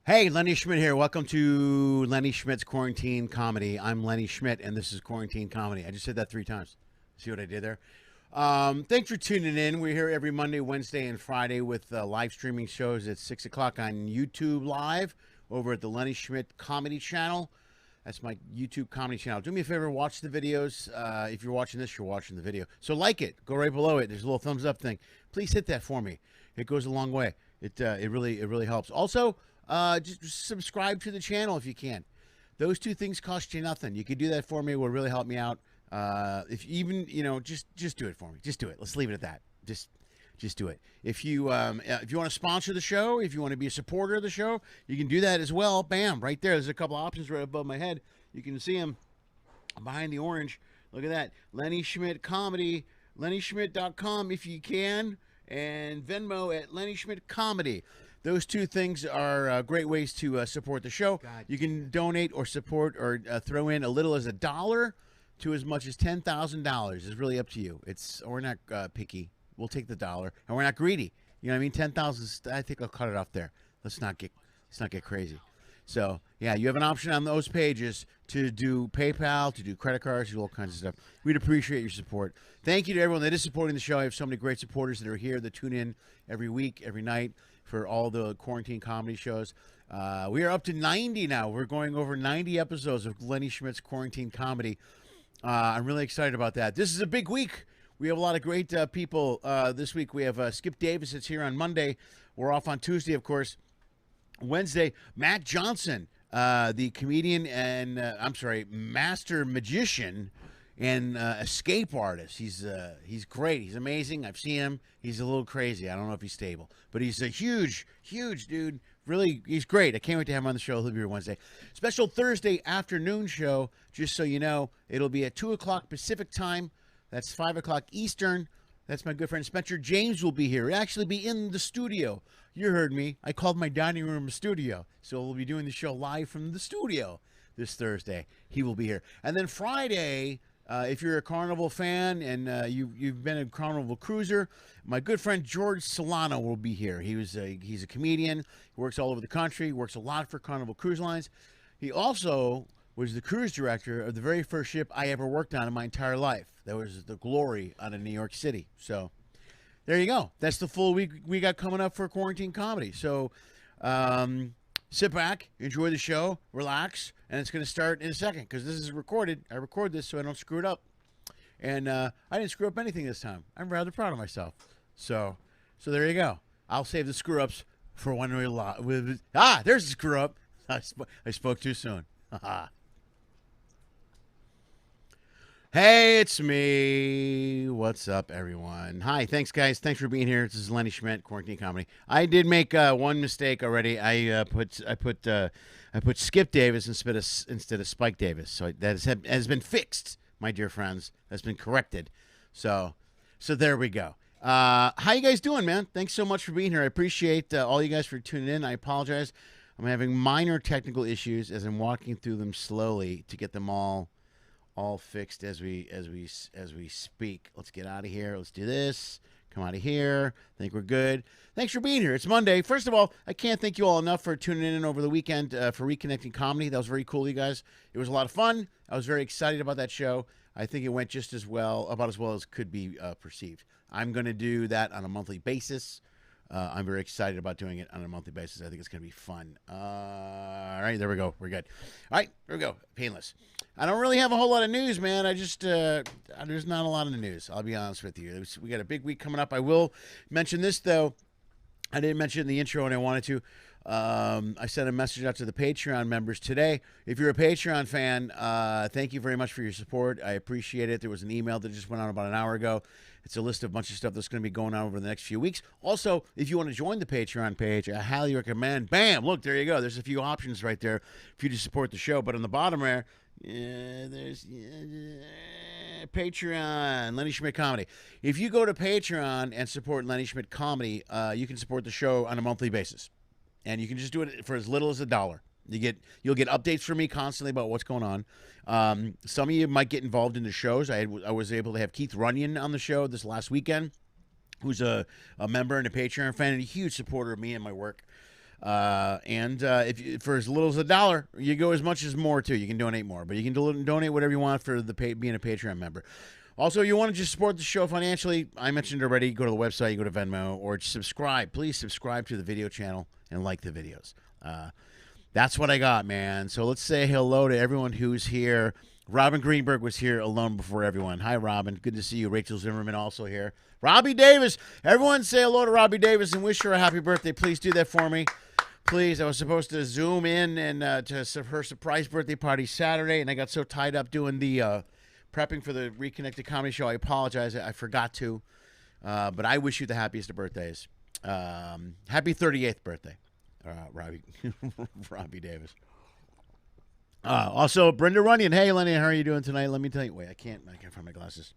Hey, Lenny Schmidt here. Welcome to Lenny Schmidt's Quarantine Comedy. I'm Lenny Schmidt, and this is Quarantine Comedy. I just said that 3 times. See what I did there? Thanks for tuning in. We're here every Monday, Wednesday, and Friday with live streaming shows at 6 o'clock on YouTube Live over at the Lenny Schmidt Comedy Channel. That's my YouTube comedy channel. Do me a favor, watch the videos. If you're watching this, you're watching the video. So like it. Go right below it. There's a little thumbs up thing. Please hit that for me. It goes a long way. It really helps. Also, just subscribe to the channel if you can. Those two things cost you nothing. You could do that for me. It would really help me out. If even just do it for me. Just do it. Let's leave it at that. Just do it. If you want to sponsor the show, if you want to be a supporter of the show, you can do that as well. Bam, right there. There's a couple options right above my head. You can see them behind the orange. Look at that. Lenny Schmidt Comedy. LennySchmidt.com if you can. And Venmo at Lenny Schmidt Comedy. Those two things are great ways to support the show. God. You can donate or support or throw in a little as $1 to as much as $10,000. It's really up to you. We're not picky. We'll take the dollar, and we're not greedy. You know what I mean? 10,000. I think I'll cut it off there. Let's not get crazy. So yeah, you have an option on those pages to do PayPal, to do credit cards, to do all kinds of stuff. We'd appreciate your support. Thank you to everyone that is supporting the show. I have so many great supporters that are here that tune in every week, every night for all the quarantine comedy shows. We are up to 90 now. We're going over 90 episodes of Lenny Schmidt's Quarantine Comedy. I'm really excited about that. This is a big week. We have a lot of great people this week. We have Skip Davis that's here on Monday. We're off on Tuesday, of course. Wednesday, Matt Johnson, the comedian and master magician and escape artist. He's great. He's amazing. I've seen him. He's a little crazy. I don't know if he's stable, but he's a huge dude. Really, he's great. I can't wait to have him on the show. He'll be here Wednesday. Special Thursday afternoon show. Just so you know, it'll be at 2 o'clock Pacific time. That's 5 o'clock Eastern. That's my good friend Spencer James will be here. He'll actually be in the studio. You heard me. I called my dining room a studio. So we'll be doing the show live from the studio this Thursday. He will be here. And then Friday, if you're a Carnival fan and you've been a Carnival cruiser, my good friend George Solano will be here. He's a comedian. He works all over the country. Works a lot for Carnival Cruise Lines. He also was the cruise director of the very first ship I ever worked on in my entire life. That was the Glory out of New York City. So there you go. That's the full week we got coming up for Quarantine Comedy. So sit back, enjoy the show, relax, and it's going to start in a second because this is recorded. I record this so I don't screw it up. And I didn't screw up anything this time. I'm rather proud of myself. So there you go. I'll save the screw-ups for when we there's a screw-up. I spoke too soon. Hey, it's me. What's up, everyone? Hi, thanks, guys. Thanks for being here. This is Lenny Schmidt, Quarantine Comedy. I did make one mistake already. I put Skip Davis instead of Spike Davis. So that has been fixed, my dear friends. That's been corrected. So there we go. How you guys doing, man? Thanks so much for being here. I appreciate all you guys for tuning in. I apologize. I'm having minor technical issues as I'm walking through them slowly to get them all fixed as we speak. Let's get out of here. Let's do this. Come out of here. I think we're good. Thanks for being here. It's Monday. First of all, I can't thank you all enough for tuning in over the weekend for Reconnecting Comedy. That was very cool, you guys. It was a lot of fun. I was very excited about that show. I think it went just about as well as could be perceived. I'm going to do that on a monthly basis. I'm very excited about doing it on a monthly basis. I think it's going to be fun. All right, there we go. We're good. All right, there we go. Painless. I don't really have a whole lot of news, man. There's not a lot of news. I'll be honest with you. We got a big week coming up. I will mention this, though. I didn't mention it in the intro, and I wanted to. I sent a message out to the Patreon members today. If you're a Patreon fan, thank you very much for your support. I appreciate it. There was an email that just went out about an hour ago. It's a list of a bunch of stuff that's going to be going on over the next few weeks. Also, if you want to join the Patreon page, I highly recommend. Bam! Look, there you go. There's a few options right there for you to support the show. But on the bottom there, there's Patreon, Lenny Schmidt Comedy. If you go to Patreon and support Lenny Schmidt Comedy, you can support the show on a monthly basis. And you can just do it for as little as $1. You'll get updates from me constantly about what's going on. Some of you might get involved in the shows. I was able to have Keith Runyon on the show this last weekend, who's a member and a Patreon fan and a huge supporter of me and my work. For as little as $1, you go as much as more too. You can donate more, but you can donate whatever you want for being a Patreon member. Also, you want to just support the show financially, I mentioned already, go to the website, you go to Venmo, or subscribe. Please subscribe to the video channel and like the videos. That's what I got, man. So let's say hello to everyone who's here. Robin Greenberg was here alone before everyone. Hi, Robin. Good to see you. Rachel Zimmerman also here. Robbie Davis. Everyone say hello to Robbie Davis and wish her a happy birthday. Please do that for me. Please. I was supposed to Zoom in and to her surprise birthday party Saturday, and I got so tied up doing the prepping for the Reconnected Comedy Show. I apologize. I forgot to. But I wish you the happiest of birthdays. Happy 38th birthday, Robbie. Robbie Davis. Also, Brenda Runyon. Hey, Lenny, how are you doing tonight? Let me tell you. Wait, I can't find my glasses.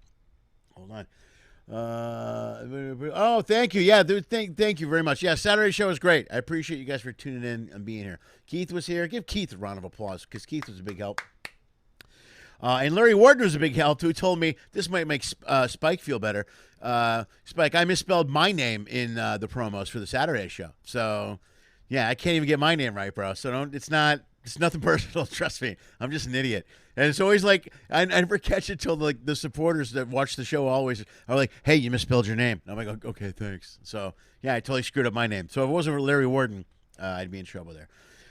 Hold on. Oh, thank you. Yeah, thank you very much. Yeah, Saturday show was great. I appreciate you guys for tuning in and being here. Keith was here. Give Keith a round of applause because Keith was a big help. And Larry Warden was a big help, who told me this might make Spike feel better. Spike, I misspelled my name in the promos for the Saturday show. So, yeah, I can't even get my name right, bro. So it's nothing personal. Trust me. I'm just an idiot. And it's always like, I never catch it till like the supporters that watch the show always are like, hey, you misspelled your name. And I'm like, okay, thanks. So, yeah, I totally screwed up my name. So if it wasn't for Larry Warden, I'd be in trouble there.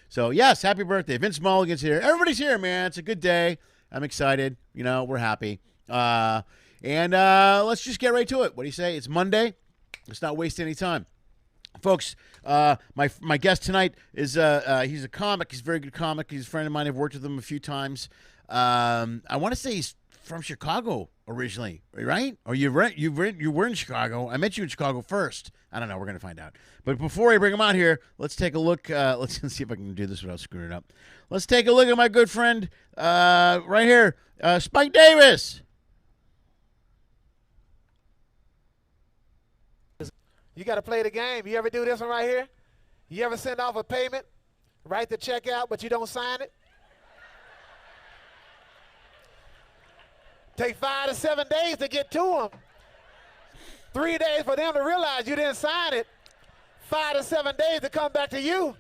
So, yes, happy birthday. Vince Mulligan's here. Everybody's here, man. It's a good day. I'm excited. You know, we're happy. And let's just get right to it. What do you say? It's Monday. Let's not waste any time. Folks, my guest tonight is he's a comic. He's a very good comic. He's a friend of mine. I've worked with him a few times. I want to say he's from Chicago originally, right? Or you were in Chicago. I met you in Chicago first. I don't know. We're going to find out. But before I bring him out here, let's take a look. Let's see if I can do this without screwing it up. Let's take a look at my good friend right here, Spike Davis. You got to play the game. You ever do this one right here? You ever send off a payment, write the check out, but you don't sign it? Take 5 to 7 days to get to them. 3 days for them to realize you didn't sign it. 5 to 7 days to come back to you.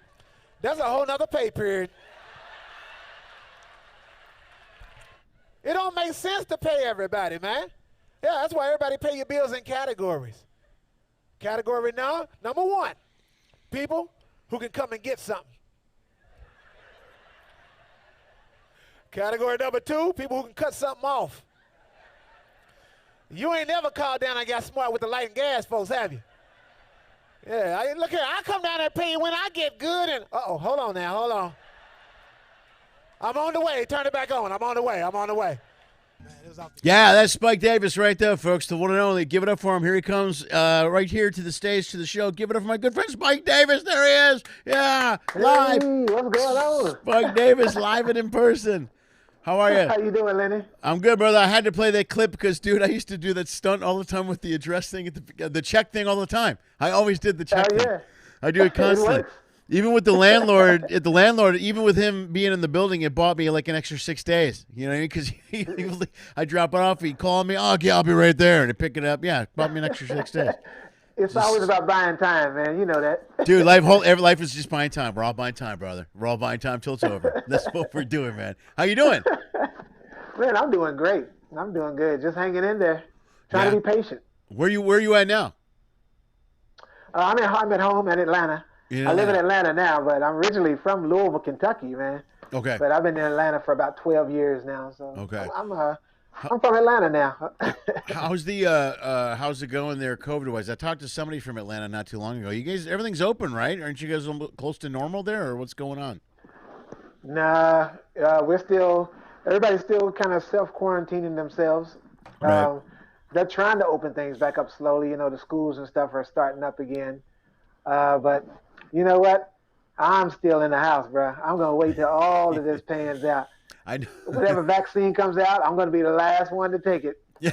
That's a whole nother pay period. It don't make sense to pay everybody, man. Yeah, that's why everybody pay your bills in categories. Category number 1, people who can come and get something. Category number 2, people who can cut something off. You ain't never called down and got smart with the light and gas folks, have you? Yeah, look here, I come down there and pay you when I get good and, hold on now, hold on. I'm on the way, turn it back on, I'm on the way. Yeah, that's Spike Davis right there, folks. The one and only. Give it up for him. Here he comes right here to the stage, to the show. Give it up for my good friend Spike Davis. There he is. Yeah, live. Hey, what's going on? Spike Davis, live and in person. How are you? How you doing, Lenny? I'm good, brother. I had to play that clip because, dude, I used to do that stunt all the time with the address thing, the check thing all the time. I always did the check thing. I do it constantly. Even with the landlord, even with him being in the building, it bought me like an extra 6 days. You know, because I drop it off, he'd call me, oh, yeah, I'll be right there, and he'd pick it up. Yeah, it bought me an extra 6 days. It's always about buying time, man. You know that. Dude, life is just buying time. We're all buying time, brother. We're all buying time till it's over. That's what we're doing, man. How you doing? Man, I'm doing great. I'm doing good. Just hanging in there, trying to be patient. Where you at now? I'm at home in Atlanta. I live in Atlanta now, but I'm originally from Louisville, Kentucky, man. Okay. But I've been in Atlanta for about 12 years now, so okay. I'm from Atlanta now. How's it going there, COVID-wise? I talked to somebody from Atlanta not too long ago. You guys, everything's open, right? Aren't you guys close to normal there, or what's going on? Nah, everybody's still kind of self-quarantining themselves. Right. They're trying to open things back up slowly. You know, the schools and stuff are starting up again. But you know what? I'm still in the house, bro. I'm going to wait till all of this pans out. I know. Whatever vaccine comes out, I'm going to be the last one to take it. Yeah.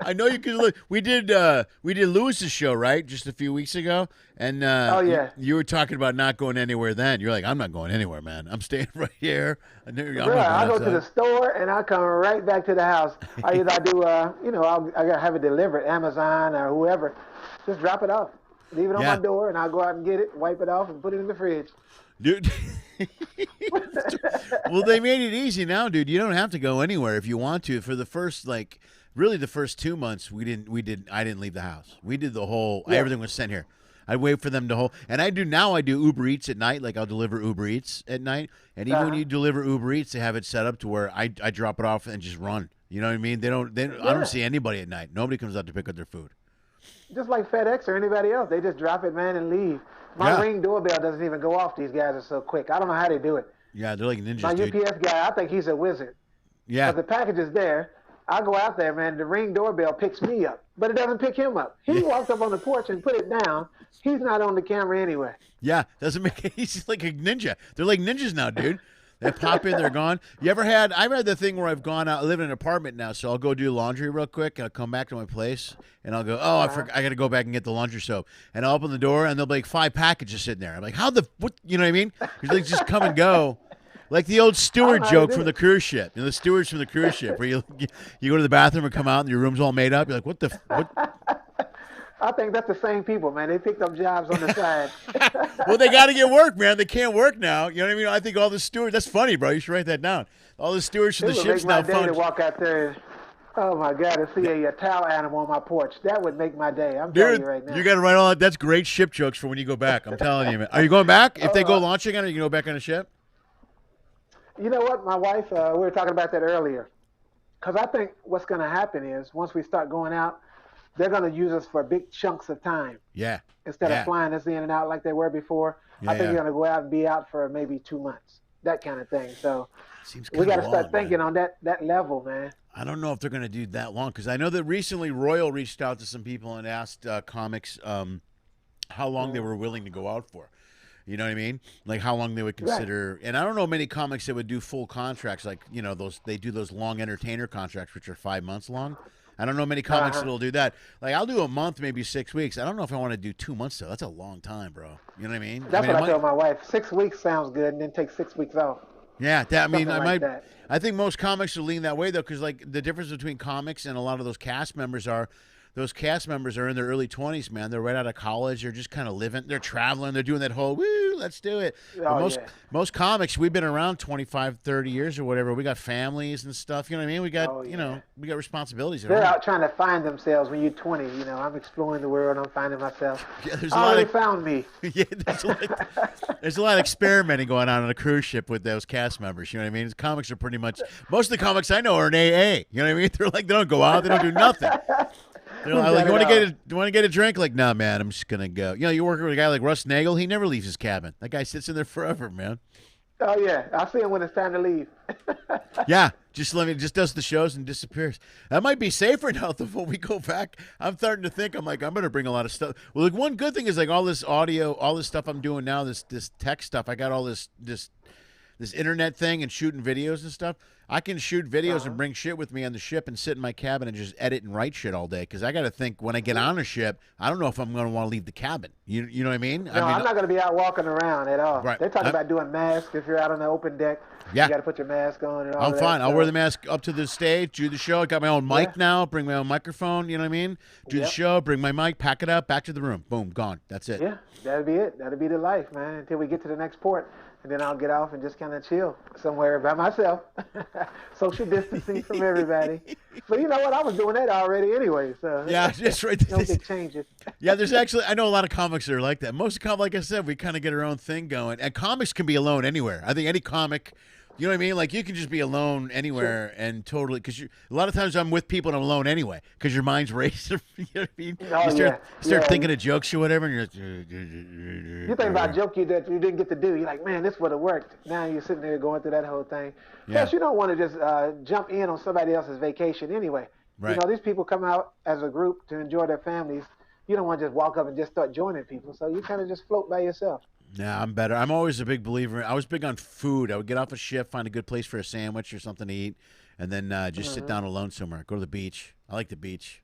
I know you can look. We did Lewis's show, right? Just a few weeks ago. And oh, yeah. You were talking about not going anywhere then. You're like, I'm not going anywhere, man. I'm staying right here. I go to the store and I come right back to the house. I do, I have it delivered, Amazon or whoever. Just drop it off. Leave it on Yeah. my door, and I'll go out and get it, wipe it off, and put it in the fridge. Dude. Well, they made it easy now, dude. You don't have to go anywhere if you want to. For the first, like, really the first 2 months, I didn't leave the house. We did the whole, Yeah. everything was sent here. I'd wait for them to hold, and I do Uber Eats at night. Like, I'll deliver Uber Eats at night. And even when you deliver Uber Eats, they have it set up to where I drop it off and just run. You know what I mean? I don't see anybody at night. Nobody comes out to pick up their food. Just like FedEx or anybody else. They just drop it, man, and leave. My Ring doorbell doesn't even go off. These guys are so quick. I don't know how they do it. Yeah, they're like ninjas, My dude. UPS guy, I think he's a wizard. Yeah. But the package is there. I go out there, man. The Ring doorbell picks me up, but it doesn't pick him up. He walks up on the porch and put it down. He's not on the camera anyway. Yeah, doesn't make. He's just like a ninja. They're like ninjas now, dude. They pop in, they're gone. I've had the thing where I've gone out, I live in an apartment now, so I'll go do laundry real quick, and I'll come back to my place, and I'll go, I got to go back and get the laundry soap. And I'll open the door, and there'll be like 5 packages sitting there. I'm like, what, you know what I mean? Because they just come and go. Like the old steward joke from the cruise ship. You know, the stewards from the cruise ship, where you go to the bathroom and come out, and your room's all made up. You're like, what? I think that's the same people, man. They picked up jobs on the side. Well, they got to get work, man. They can't work now. You know what I mean? I think all the stewards. That's funny, bro. You should write that down. All the stewards from the ships now. It would make my day to walk out there and, oh my God, to see a towel animal on my porch. That would make my day. I'm telling you right now. You got to write all that. That's great ship jokes for when you go back. I'm telling you, man. Are you going back? If they go launching on it, you can go back on a ship? You know what? My wife, we were talking about that earlier. Because I think what's going to happen is once we start going out, they're going to use us for big chunks of time. Yeah. Instead of flying us in and out like they were before. I think they're going to go out and be out for maybe 2 months. That kind of thing. So we got to start thinking on that level, man. I don't know if they're going to do that long, because I know that recently Royal reached out to some people and asked comics how long they were willing to go out for. You know what I mean? Like how long they would consider. Right. And I don't know many comics that would do full contracts, like, you know, they do those long entertainer contracts, which are 5 months long. I don't know many comics that'll do that. Like, I'll do a month, maybe 6 weeks. I don't know if I want to do 2 months, though. That's a long time, bro. You know what I mean? That's what I told my wife. 6 weeks sounds good, and then take 6 weeks off. Yeah, I think most comics will lean that way, though, because, like, the difference between comics and a lot of those cast members are in their early 20s, man. They're right out of college. They're just kind of living. They're traveling. They're doing that whole, woo, let's do it. Most comics, we've been around 25, 30 years or whatever. We got families and stuff. You know what I mean? We got, we got responsibilities. They're out trying to find themselves when you're 20. You know, I'm exploring the world. I'm finding myself. Yeah, they found me. Yeah, there's a lot of experimenting going on a cruise ship with those cast members. You know what I mean? The comics are pretty much, most of the comics I know are in AA. You know what I mean? They're like, they don't go out. They don't do nothing. They're like, you want to get a drink? Like, nah, man, I'm just gonna go. You know, you work with a guy like Russ Nagel. He never leaves his cabin. That guy sits in there forever, man. Oh yeah, I see him when it's time to leave. Yeah, just does the shows and disappears. That might be safer now. When we go back, I'm starting to think. I'm gonna bring a lot of stuff. Well, like one good thing is like all this audio, all this stuff I'm doing now, this tech stuff. I got all this internet thing and shooting videos and stuff. I can shoot videos and bring shit with me on the ship and sit in my cabin and just edit and write shit all day. Because I got to think when I get on a ship, I don't know if I'm going to want to leave the cabin. You know what I mean? No, I'm not going to be out walking around at all. Right. They're talking about doing masks if you're out on the open deck. Yeah. You got to put your mask on and all I'm that. fine. I'll wear the mask up to the stage, do the show. I got my own mic now. Bring my own microphone. You know what I mean? Do the show, bring my mic, pack it up, back to the room. Boom, gone. That's it. Yeah, that'll be it. That'll be the life, man, until we get to the next port. And then I'll get off and just kind of chill somewhere by myself. Social distancing from everybody. But you know what? I was doing that already anyway. So yeah, just right. No big changes. Yeah, there's actually, I know a lot of comics that are like that. Most comics, like I said, we kind of get our own thing going. And comics can be alone anywhere. I think any comic, you know what I mean? Like you can just be alone anywhere and totally, because a lot of times I'm with people and I'm alone anyway because your mind's racing. You know what I mean? You start thinking of jokes or whatever, and you're like, you think about a joke that you didn't get to do. You're like, man, this would have worked. Now you're sitting there going through that whole thing. Yeah. Plus, you don't want to just jump in on somebody else's vacation anyway. Right. You know, these people come out as a group to enjoy their families. You don't want to just walk up and just start joining people. So you kind of just float by yourself. Nah, I'm better. I'm always a big believer. I was big on food. I would get off a ship, find a good place for a sandwich or something to eat, and then just sit down alone somewhere. Go to the beach. I like the beach.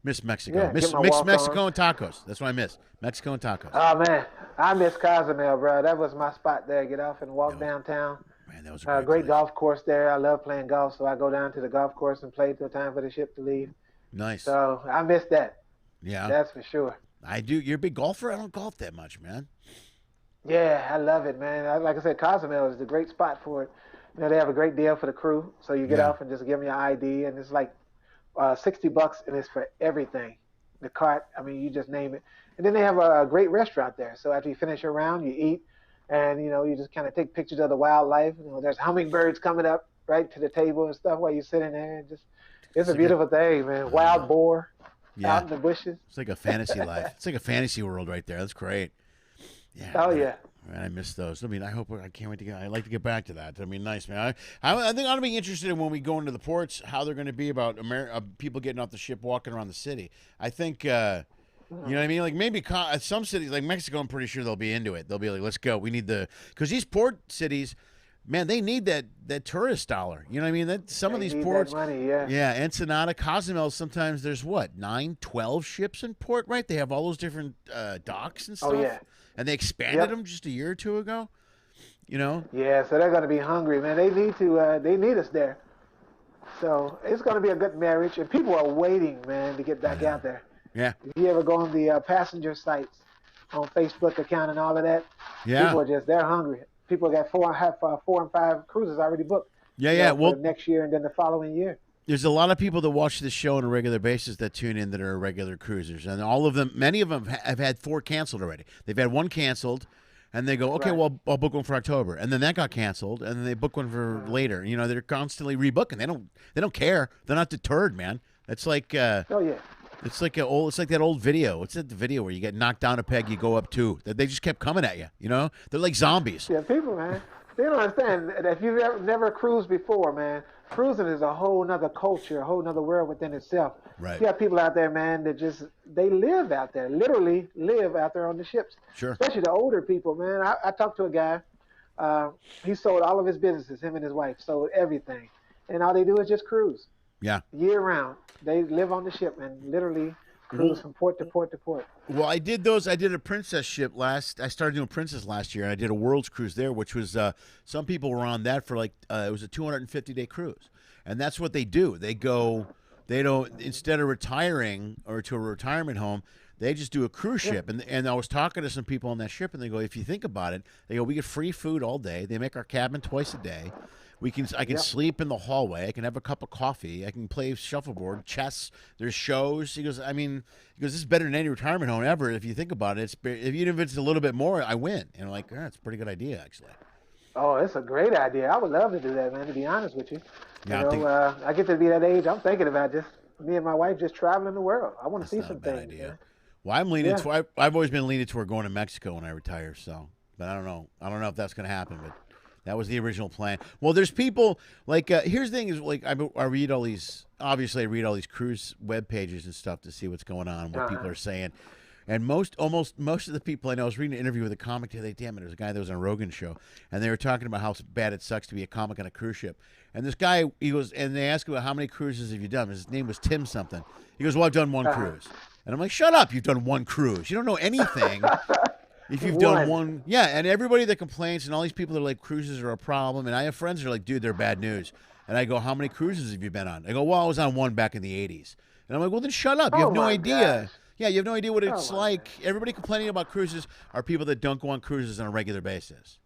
Miss Mexico. Yeah, miss Mexico and tacos. That's what I miss. Mexico and tacos. Oh, man. I miss Cozumel, bro. That was my spot there. Get off and walk downtown. Man, that was a great golf course there. I love playing golf, so I go down to the golf course and play till time for the ship to leave. Nice. So I miss that. Yeah. That's for sure. I do. You're a big golfer? I don't golf that much, man. Yeah, I love it, man. Like I said, Cozumel is the great spot for it. You know, they have a great deal for the crew. So you get Yeah. off and just give them your ID, and it's like $60, and it's for everything. The cart, I mean, you just name it. And then they have a great restaurant there. So after you finish your round, you eat, and you know, you just kind of take pictures of the wildlife. You know, there's hummingbirds coming up right to the table and stuff while you're sitting there. And just, it's a Like a, beautiful thing, man. I Wild know. boar Yeah. out in the bushes. It's like a fantasy life. It's like a fantasy world right there. That's great. Yeah. Oh Man. yeah. Man, I miss those. I mean, I can't wait to get. I'd like to get back to that. I mean, nice man. I think I'll be interested in when we go into the ports how they're going to be about people getting off the ship, walking around the city. I think you know what I mean. Like maybe some cities, like Mexico, I'm pretty sure they'll be into it. They'll be like, let's go. We need because these port cities, man, they need that tourist dollar. You know what I mean? That some of They these need ports, that money, yeah. yeah, Ensenada, Cozumel. Sometimes there's what 9, 12 ships in port, right? They have all those different docks and stuff. Oh yeah. And they expanded them just a year or two ago. You know? Yeah, so they're going to be hungry, man. They need to. They need us there. So it's going to be a good marriage, and people are waiting, man, to get back out there. Yeah. If you ever go on the passenger sites on Facebook account and all of that, Yeah. people are they're hungry. People got 4 and 5 cruises already booked. Yeah, you yeah. know, Well, for next year and then the following year. there's a lot of people that watch this show on a regular basis that tune in that are regular cruisers, and all of them, many of them have had 4 canceled already. They've had 1 canceled, and they go, okay, Right. well, I'll book one for October, and then that got canceled, and then they book one for later. You know, they're constantly rebooking. They don't care. They're not deterred, man. It's like Oh yeah. it's like that old video. What's that the video where you get knocked down a peg, you go up 2? That they just kept coming at you. You know, they're like zombies. Yeah, people, man, they don't understand that if you've never cruised before, man, cruising is a whole nother culture, a whole nother world within itself. Right. You have people out there, man, that they live out there, literally live out there on the ships. Sure. Especially the older people, man. I talked to a guy. He sold all of his businesses. Him and his wife sold everything, and all they do is just cruise Yeah. year round. They live on the ship and literally cruise from port to port to port. Well, I did those. I did a princess ship I started doing princess last year, and I did a world's cruise there, which was some people were on that for like it was a 250-day cruise, and that's what they do. They go, they don't instead of retiring or to a retirement home, they just do a cruise ship. And I was talking to some people on that ship, and they go, if you think about it, they go, we get free food all day. They make our cabin twice a day. I can sleep in the hallway. I can have a cup of coffee. I can play shuffleboard, chess. There's shows. He goes, this is better than any retirement home ever. If you think about it, even if it's a little bit more, I win. And I'm like, oh, that's a pretty good idea, actually. Oh, it's a great idea. I would love to do that, man, to be honest with you. Yeah, I get to be that age. I'm thinking about just me and my wife just traveling the world. I want to see Not a some bad things. idea. Man. Well, I'm leaning. Yeah. I've always been leaning toward going to Mexico when I retire. So, but I don't know. I don't know if that's going to happen. But that was the original plan. Well, there's people like here's the thing is like I read all these. Obviously, I read all these cruise web pages and stuff to see what's going on, what people are saying. And most of the people I know, I was reading an interview with a comic the other day. Damn it, there was a guy that was on a Rogan show, and they were talking about how bad it sucks to be a comic on a cruise ship. And this guy, he goes, and they asked him how many cruises have you done? His name was Tim something. He goes, well, I've done 1 cruise. And I'm like, shut up, you've done 1 cruise. You don't know anything. If you've done one, yeah, and everybody that complains and all these people that are like cruises are a problem, and I have friends that are like, dude, they're bad news. And I go, how many cruises have you been on? I go, well, I was on 1 back in the 80s. And I'm like, well, then shut up. You have no idea. Gosh. Yeah, you have no idea what it's like. Everybody complaining about cruises are people that don't go on cruises on a regular basis.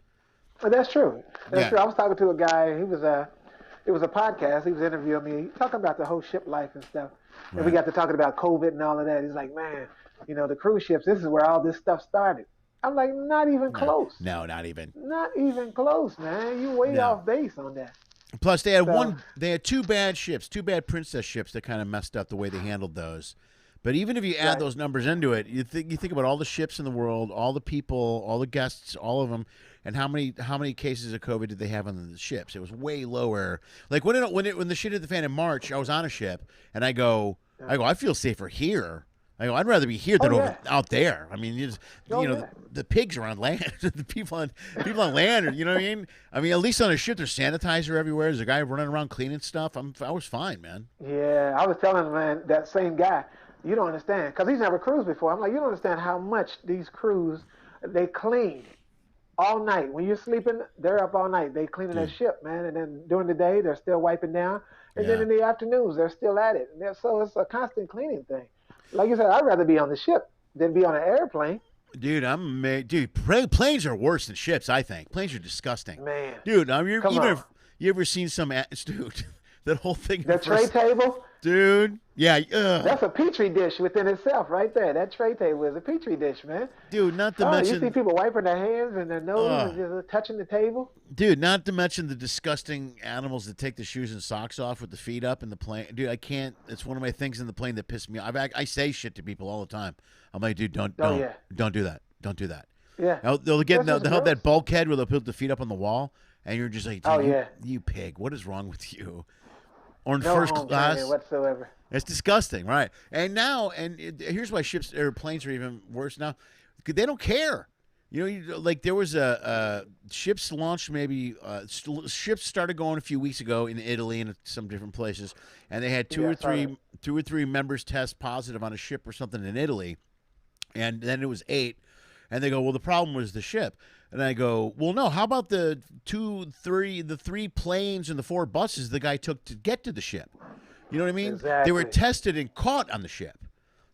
Well, that's true. That's Yeah. true. I was talking to a guy. It was a podcast. He was interviewing me, talking about the whole ship life and stuff. And we got to talking about COVID and all of that. He's like, man, the cruise ships, this is where all this stuff started. I'm like, not even close. No, not even. Not even close, man. You way off base on that. Plus, they had 2 bad ships, 2 bad princess ships that kind of messed up the way they handled those. But even if you add those numbers into it, you think about all the ships in the world, all the people, all the guests, all of them, and how many cases of COVID did they have on the ships? It was way lower. Like when the shit hit the fan in March, I was on a ship, and I go, I feel safer here. I go, I'd rather be here than over out there. I mean, the pigs are on land, the people on land, you know what I mean? I mean, at least on a ship, there's sanitizer everywhere. There's a guy running around cleaning stuff. I was fine, man. Yeah, I was telling him, man, that same guy, you don't understand, because he's never cruised before. I'm like, you don't understand how much these crews, they clean all night. When you're sleeping, they're up all night. They cleaning that ship, man. And then during the day, they're still wiping down. And then in the afternoons, they're still at it. So it's a constant cleaning thing. Like you said, I'd rather be on the ship than be on an airplane. Dude, planes are worse than ships, I think. Planes are disgusting. Man. Dude, Come on. you ever seen dude, that whole thing. The tray table? Dude, yeah. That's a petri dish within itself right there. That tray table is a petri dish, man. Dude, not to mention. You see people wiping their hands and their nose and just touching the table? Dude, not to mention the disgusting animals that take the shoes and socks off with the feet up in the plane. Dude, I can't. It's one of my things in the plane that piss me off. I say shit to people all the time. I'm like, dude, don't do that. Don't do that. Yeah. They'll have that bulkhead where they'll put the feet up on the wall, and you're just like, dude, you pig. What is wrong with you? Or in first class whatsoever. It's disgusting, right? And now, here's why planes are even worse now. They don't care. You know, like there was ships launched maybe ships started going a few weeks ago in Italy and some different places, and they had two or three members test positive on a ship or something in Italy, and then it was 8, and they go, well, the problem was the ship. And I go, well, no. How about the 3 planes and the 4 buses the guy took to get to the ship? You know what I mean? Exactly. They were tested and caught on the ship.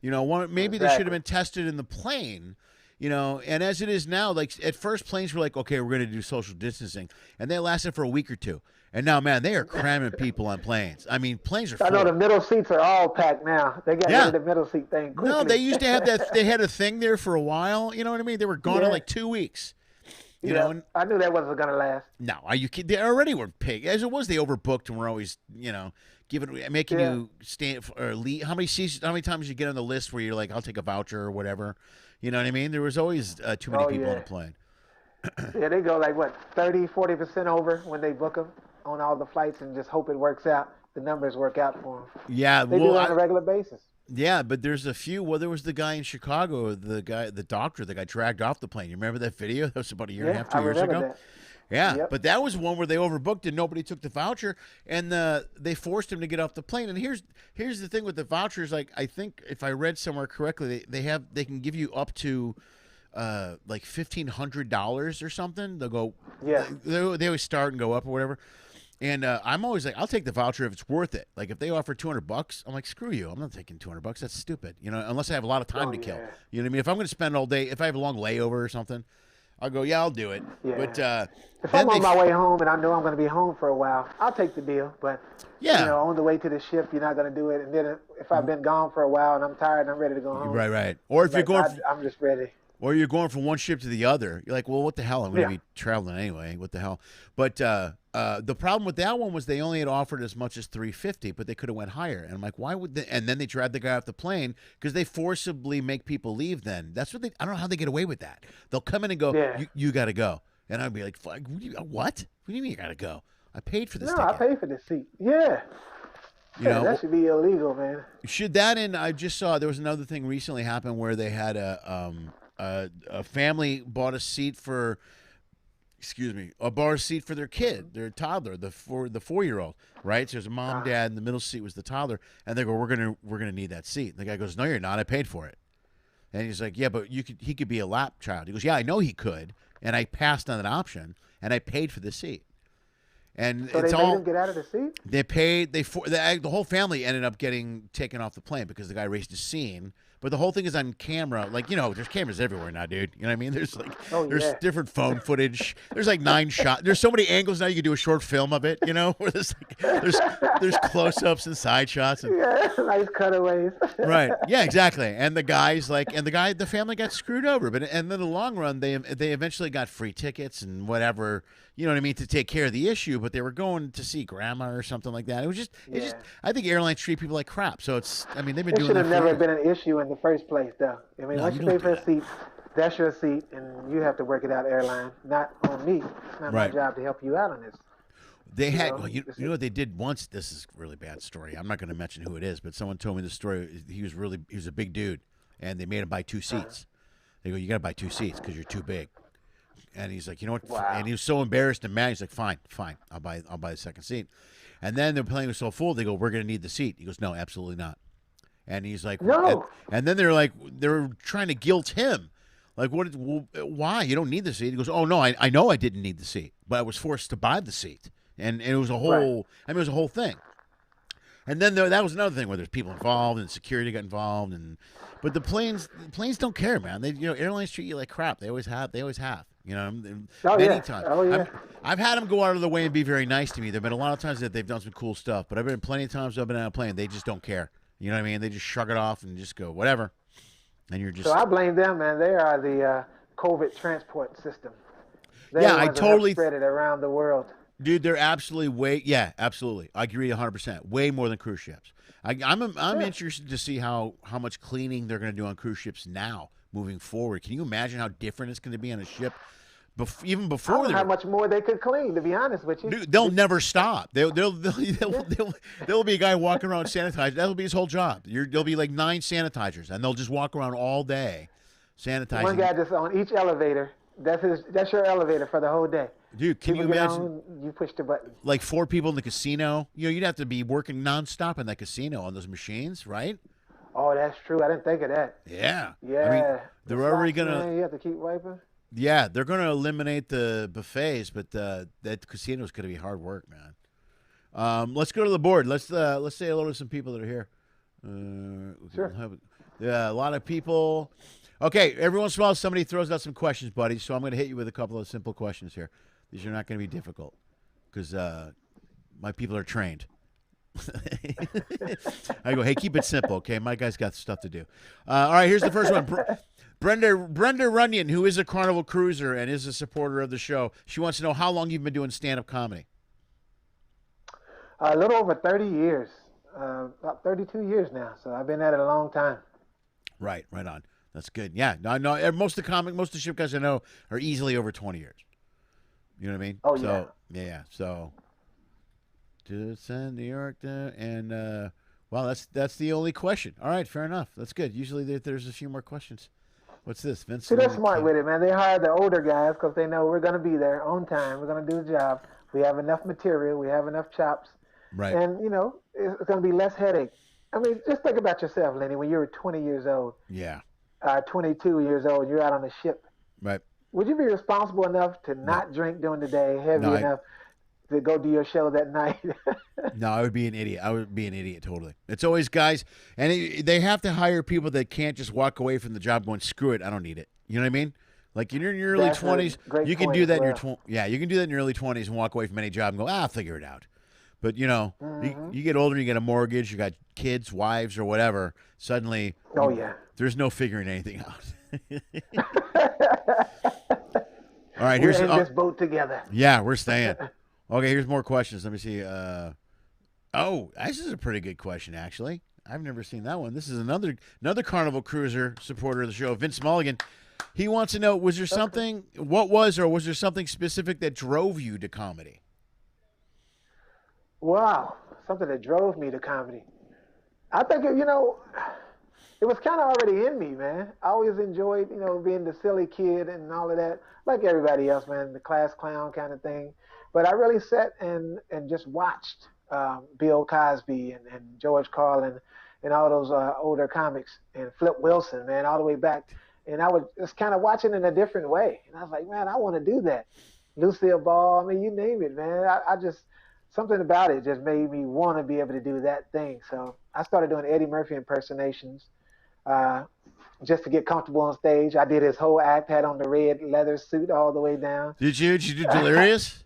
You know, maybe they should have been tested in the plane. You know, and as it is now, like at first planes were like, okay, we're going to do social distancing, and they lasted for a week or 2. And now, man, they are cramming people on planes. I mean, planes are full. I know the middle seats are all packed now. They got rid of the middle seat thing quickly. No, they used to have that. They had a thing there for a while. You know what I mean? They were gone in like 2 weeks. You know, and, I knew that wasn't going to last. No, they already were pig. As it was, they overbooked and were always, making you stand or leave. How many times you get on the list where you're like, I'll take a voucher or whatever. You know what I mean? There was always too many people on a plane. Yeah, they go like, 30-40% over when they book them on all the flights and just hope it works out. The numbers work out for them. Yeah. They do it on a regular basis. Yeah, but there's a few. Well, there was the guy in Chicago, the doctor that got dragged off the plane. You remember that video? That was about a year and a half, 2 years ago. That. Yeah, but that was one where they overbooked and nobody took the voucher, and they forced him to get off the plane. And here's the thing with the vouchers. Like, I think if I read somewhere correctly, they can give you up to like $1,500 or something. They'll go. Yeah. They always start and go up or whatever. And I'm always like, I'll take the voucher if it's worth it. Like if they offer $200, I'm like, screw you. I'm not taking $200. That's stupid. You know, unless I have a lot of time to kill. You know what I mean? If I'm going to spend all day, if I have a long layover or something, I'll go, yeah, I'll do it. Yeah. But if I'm on my way home and I know I'm going to be home for a while, I'll take the deal. But on the way to the ship, you're not going to do it. And then if I've been gone for a while and I'm tired and I'm ready to go home, right. Or if you're going, I'm just ready. Or you're going from one ship to the other. You're like, well, what the hell? I'm going to be traveling anyway. What the hell? But the problem with that one was they only had offered as much as $350, but they could have went higher. And I'm like, why would they? And then they dragged the guy off the plane because they forcibly make people leave. Then that's what I don't know how they get away with that. They'll come in and go, you got to go, and I'd be like, what? What do you mean you got to go? I paid for this. No, I paid for this seat. Yeah. That should be illegal, man. Should that? And I just saw there was another thing recently happened where they had a family bought a seat for, seat for their kid, their toddler, the 4-year-old, right? So there's a mom, dad, and the middle seat was the toddler, and they go, we're gonna need that seat. And the guy goes, no, you're not. I paid for it. And he's like, yeah, but he could be a lap child. He goes, yeah, I know he could, and I passed on that option, and I paid for the seat. And so it's they made him get out of the seat? They paid. The whole family ended up getting taken off the plane because the guy raised a scene. But the whole thing is on camera. Like, there's cameras everywhere now, dude. You know what I mean? There's like, there's different phone footage. There's like 9 shots. There's so many angles now you can do a short film of it, where there's close-ups and side shots. And, nice cutaways. Right. Yeah, exactly. And the family got screwed over. But and in the long run, they eventually got free tickets and whatever, you know what I mean, to take care of the issue. But they were going to see grandma or something like that. It was just, I think airlines treat people like crap. So they've been doing it. Should have never been an issue in the first place, though. I mean, once you pay for a seat, that's your seat, and you have to work it out, airline, not on me. It's not my job to help you out on this. They had, you know what they did once? This is a really bad story. I'm not going to mention who it is, but someone told me the story. He was a big dude, and they made him buy 2 seats. They go, you got to buy 2 seats because you're too big. And he's like, you know what? Wow. And he was so embarrassed and mad. He's like, fine, I'll buy the second seat. And then the plane was so full, they go, we're going to need the seat. He goes, no, absolutely not. And he's like, no. And then they're trying to guilt him. Like, why? You don't need the seat. He goes, oh, no, I know I didn't need the seat, but I was forced to buy the seat. And it was a whole, it was a whole thing. And then that was another thing where there's people involved and security got involved, but the planes don't care, man. They airlines treat you like crap. They always have. Many times. Oh yeah. I've had them go out of the way and be very nice to me. There've been a lot of times that they've done some cool stuff, but I've been plenty of times I've been on a plane. They just don't care. You know what I mean? They just shrug it off and just go whatever. And you're just. So I blame them, man. They are the COVID transport system. They're Yeah, the I ones that totally have spread it around the world. Dude, they're absolutely absolutely. I agree 100%. Way more than cruise ships. I'm interested to see how much cleaning they're going to do on cruise ships now moving forward. Can you imagine how different it's going to be on a ship? Even I before don't know how much more they could clean, to be honest with you. Dude, they'll never stop. There'll be a guy walking around sanitizing. That'll be his whole job. There'll be like 9 sanitizers, and they'll just walk around all day sanitizing. One guy just on each elevator. That's your elevator for the whole day. Dude, can People you get imagine? on, you push the button. Like 4 people in the casino. You'd have to be working nonstop in that casino on those machines, right? Oh, that's true. I didn't think of that. Yeah. Yeah. I mean, they're already slots, gonna. man, you have to keep wiping. Yeah, they're gonna eliminate the buffets, but that casino is gonna be hard work, man. Let's go to the board. Let's say hello to some people that are here. Sure. Yeah, a lot of people. Okay, every once in a while somebody throws out some questions, buddy. So I'm gonna hit you with a couple of simple questions here. These are not gonna be difficult because my people are trained. I go, hey, keep it simple, okay? My guy's got stuff to do. All right, here's the first one. Brenda Runyon, who is a Carnival cruiser and is a supporter of the show, she wants to know how long you've been doing stand-up comedy. A little over 30 years, about 32 years now. So I've been at it a long time. Right on. That's good. Yeah, no. Most of the ship guys I know are easily over 20 years. You know what I mean? Oh, so, yeah. So, to send New York to, and well, that's the only question. All right, fair enough. That's good. Usually there's a few more questions. What's this, Vince? See, they're smart with it, man. They hire the older guys because they know we're going to be there on time. We're going to do the job. We have enough material. We have enough chops. Right. And, it's going to be less headache. I mean, just think about yourself, Lenny, when you were 20 years old. Yeah. 22 years old, you're out on a ship. Right. Would you be responsible enough to not drink during the day, heavy enough to go do your show that night? No, I would be an idiot. I would be an idiot, totally. It's always guys, and they have to hire people that can't just walk away from the job going, screw it, I don't need it. You know what I mean? Like in your early 20s, you can do that in your you can do that in your early 20s and walk away from any job and go, I'll figure it out. But, you get older, you get a mortgage, you got kids, wives, or whatever, suddenly there's no figuring anything out. All right, we're in this boat together. Yeah, we're staying. Okay, here's more questions. Let me see. This is a pretty good question, actually. I've never seen that one. This is another Carnival cruiser supporter of the show, Vince Mulligan. He wants to know, was there something specific that drove you to comedy? Wow, something that drove me to comedy. I think, it was kind of already in me, man. I always enjoyed, being the silly kid and all of that, like everybody else, man, the class clown kind of thing. But I really sat and just watched Bill Cosby and George Carlin and all those older comics and Flip Wilson, man, all the way back. And I was just kind of watching in a different way. And I was like, man, I want to do that. Lucille Ball, I mean, you name it, man. I just, something about it just made me want to be able to do that thing. So I started doing Eddie Murphy impersonations just to get comfortable on stage. I did his whole act, had on the red leather suit all the way down. Did you do Delirious?